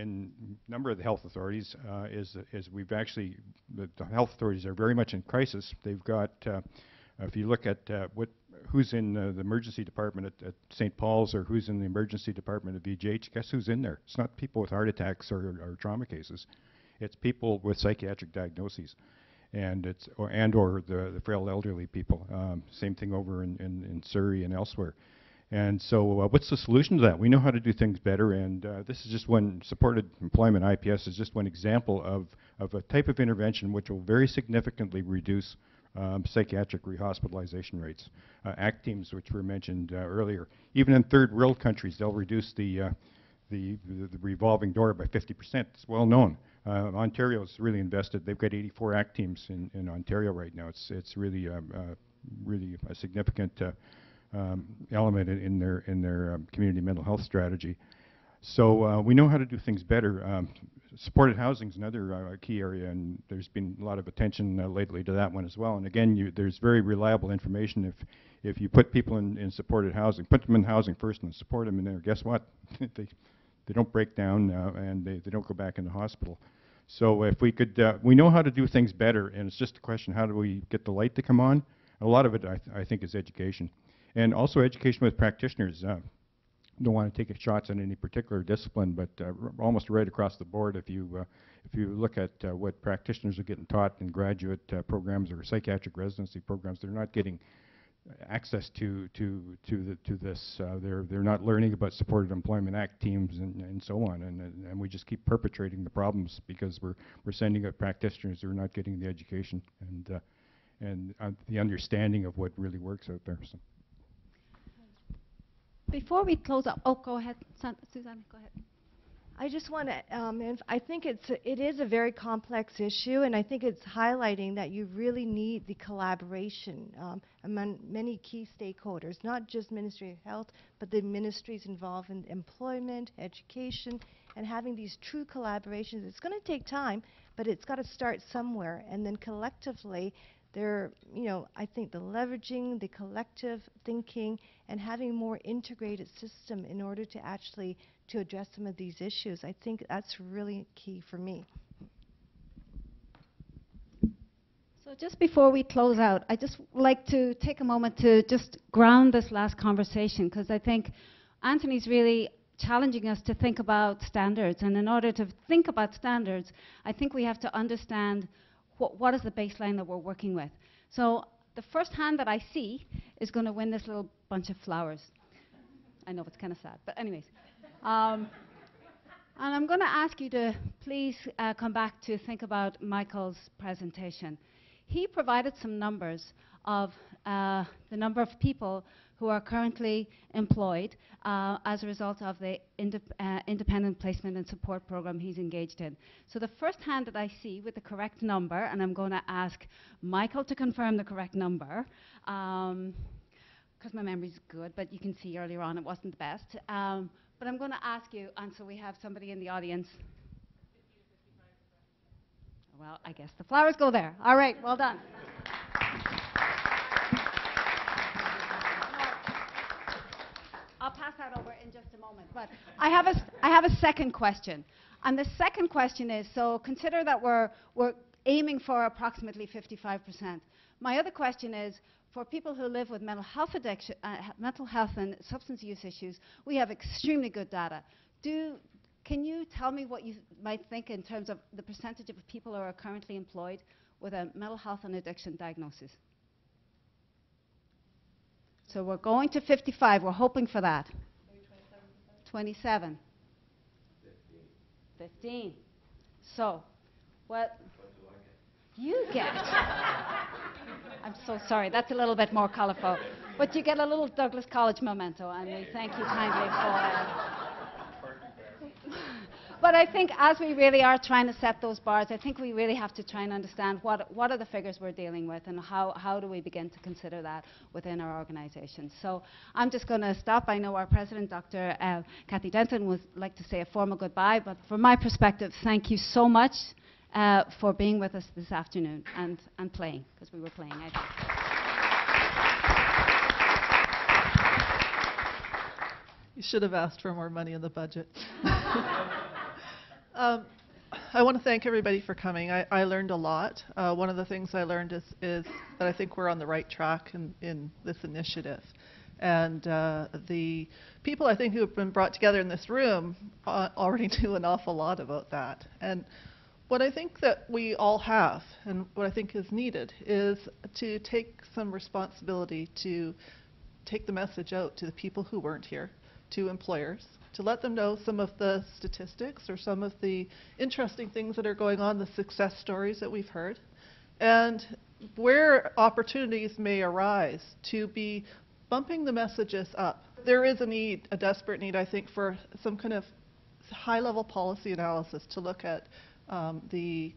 a number of the health authorities is we've actually, the health authorities are very much in crisis. They've got, if you look at who's in the emergency department at St. Paul's or who's in the emergency department at VGH, guess who's in there? It's not people with heart attacks or trauma cases. It's people with psychiatric diagnoses, and or the frail elderly people. Same thing over in Surrey and elsewhere. And so what's the solution to that? We know how to do things better, and this is just one, supported employment, IPS, is just one example of a type of intervention which will very significantly reduce psychiatric rehospitalization rates. ACT teams, which were mentioned earlier, even in third world countries, they'll reduce the revolving door by 50%. It's well known. Ontario's really invested. They've got 84 ACT teams in Ontario right now. It's really really a significant element in their community mental health strategy. So we know how to do things better. Supported housing is another key area, and there's been a lot of attention lately to that one as well. And again, there's very reliable information. If you put people in supported housing, put them in housing first and support them in there, guess what? They don't break down and they don't go back in the hospital. So if we could, we know how to do things better, and it's just a question, how do we get the light to come on? A lot of it, I think, is education. And also education with practitioners. Don't want to take shots on any particular discipline, but almost right across the board, if you look at what practitioners are getting taught in graduate programs or psychiatric residency programs, they're not getting access to this. They're not learning about Supported Employment Act teams and so on, and we just keep perpetrating the problems because we're sending out practitioners who are not getting the education and the understanding of what really works out there. So. Before we close up, oh, go ahead, Suzanne, go ahead. I just want to, I think it is a very complex issue, and I think it's highlighting that you really need the collaboration among many key stakeholders, not just Ministry of Health, but the ministries involved in employment, education, and having these true collaborations. It's going to take time, but it's got to start somewhere, and then collectively, I think the leveraging, the collective thinking, and having a more integrated system in order to actually to address some of these issues. I think that's really key for me. So just before we close out, I just like to take a moment to just ground this last conversation, because I think Anthony's really challenging us to think about standards. And in order to think about standards, I think we have to understand what is the baseline that we're working with. So the first hand that I see is going to win this little bunch of flowers. I know it's kind of sad, but anyways. And I'm going to ask you to please come back to think about Michael's presentation. He provided some numbers of the number of people who are currently employed as a result of the independent placement and support program he's engaged in. So the first hand that I see with the correct number, and I'm going to ask Michael to confirm the correct number, because my memory's good, but you can see earlier on it wasn't the best. But I'm going to ask you, and so we have somebody in the audience. Well, I guess the flowers go there. All right, well done. I'll pass that over in just a moment. But I have a second question. And the second question is, so consider that we're aiming for approximately 55%. My other question is, for people who live with mental health addiction, mental health and substance use issues, we have extremely good data. Can you tell me what you might think in terms of the percentage of people who are currently employed with a mental health and addiction diagnosis? So we're going to 55. We're hoping for that. Maybe 27. 15. So, what do you get? I'm so sorry. That's a little bit more colourful. But you get a little Douglas College memento, and we thank you kindly for But I think as we really are trying to set those bars, I think we really have to try and understand what are the figures we're dealing with, and how do we begin to consider that within our organization. So I'm just going to stop. I know our president, Dr. Cathy Denton, would like to say a formal goodbye, but from my perspective, thank you so much for being with us this afternoon and playing, because we were playing, I think. You should have asked for more money in the budget. I want to thank everybody for coming. I learned a lot. One of the things I learned is that I think we're on the right track in this initiative. And the people I think who have been brought together in this room already do an awful lot about that. And what I think that we all have, and what I think is needed, is to take some responsibility to take the message out to the people who weren't here, to employers, to let them know some of the statistics or some of the interesting things that are going on, the success stories that we've heard, and where opportunities may arise to be bumping the messages up. There is a need, a desperate need, I think, for some kind of high-level policy analysis to look at the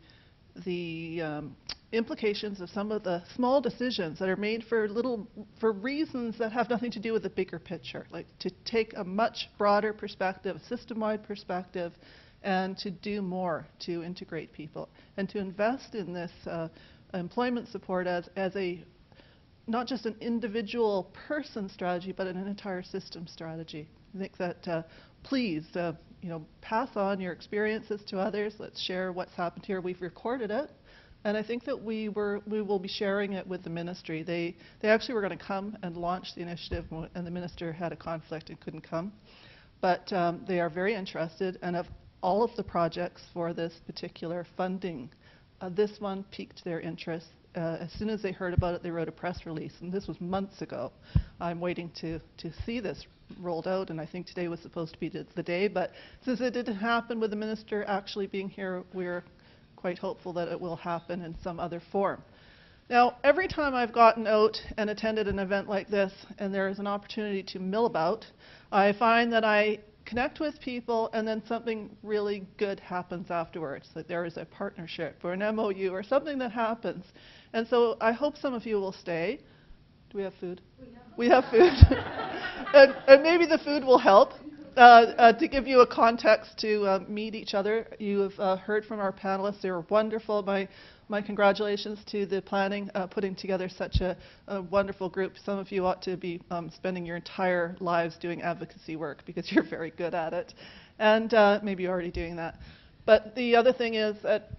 implications of some of the small decisions that are made for reasons that have nothing to do with the bigger picture, like to take a much broader perspective, system-wide perspective, and to do more to integrate people and to invest in this employment support as a not just an individual person strategy, but an entire system strategy. I think that please pass on your experiences to others. Let's share what's happened here. We've recorded it. And I think that we will be sharing it with the ministry. They actually were going to come and launch the initiative, and the minister had a conflict and couldn't come. But they are very interested, and of all of the projects for this particular funding, this one piqued their interest as soon as they heard about it, they wrote a press release, and this was months ago. I'm waiting to see this rolled out, and I think today was supposed to be the day, but since it didn't happen with the minister actually being here, we're quite hopeful that it will happen in some other form. Now, every time I've gotten out and attended an event like this, and there is an opportunity to mill about, I find that I connect with people and then something really good happens afterwards, that there is a partnership or an MOU or something that happens. And so I hope some of you will stay. Do we have food? We have food. and maybe the food will help. To give you a context to meet each other, you have heard from our panelists. They were wonderful. My congratulations to the planning, putting together such a wonderful group. Some of you ought to be spending your entire lives doing advocacy work because you're very good at it. And maybe you're already doing that. But the other thing is that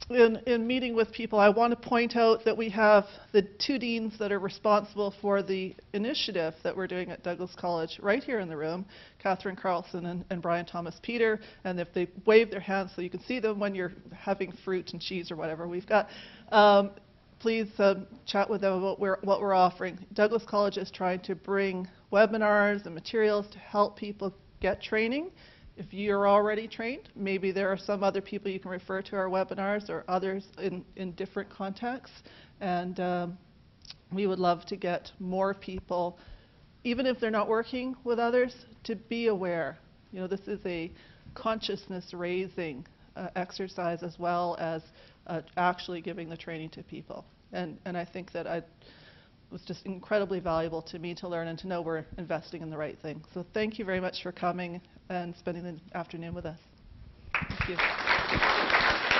in meeting with people, I want to point out that we have the two deans that are responsible for the initiative that we're doing at Douglas College right here in the room, Catherine Carlson and Brian Thomas Peter. And if they wave their hands so you can see them when you're having fruit and cheese or whatever we've got, please chat with them about what we're offering. Douglas College is trying to bring webinars and materials to help people get training. If you're already trained, maybe there are some other people you can refer to our webinars or others in different contexts. And we would love to get more people, even if they're not working with others, to be aware. You know, this is a consciousness raising exercise as well as actually giving the training to people. And I think that it was just incredibly valuable to me to learn and to know we're investing in the right thing. So thank you very much for coming and spending the afternoon with us. Thank you.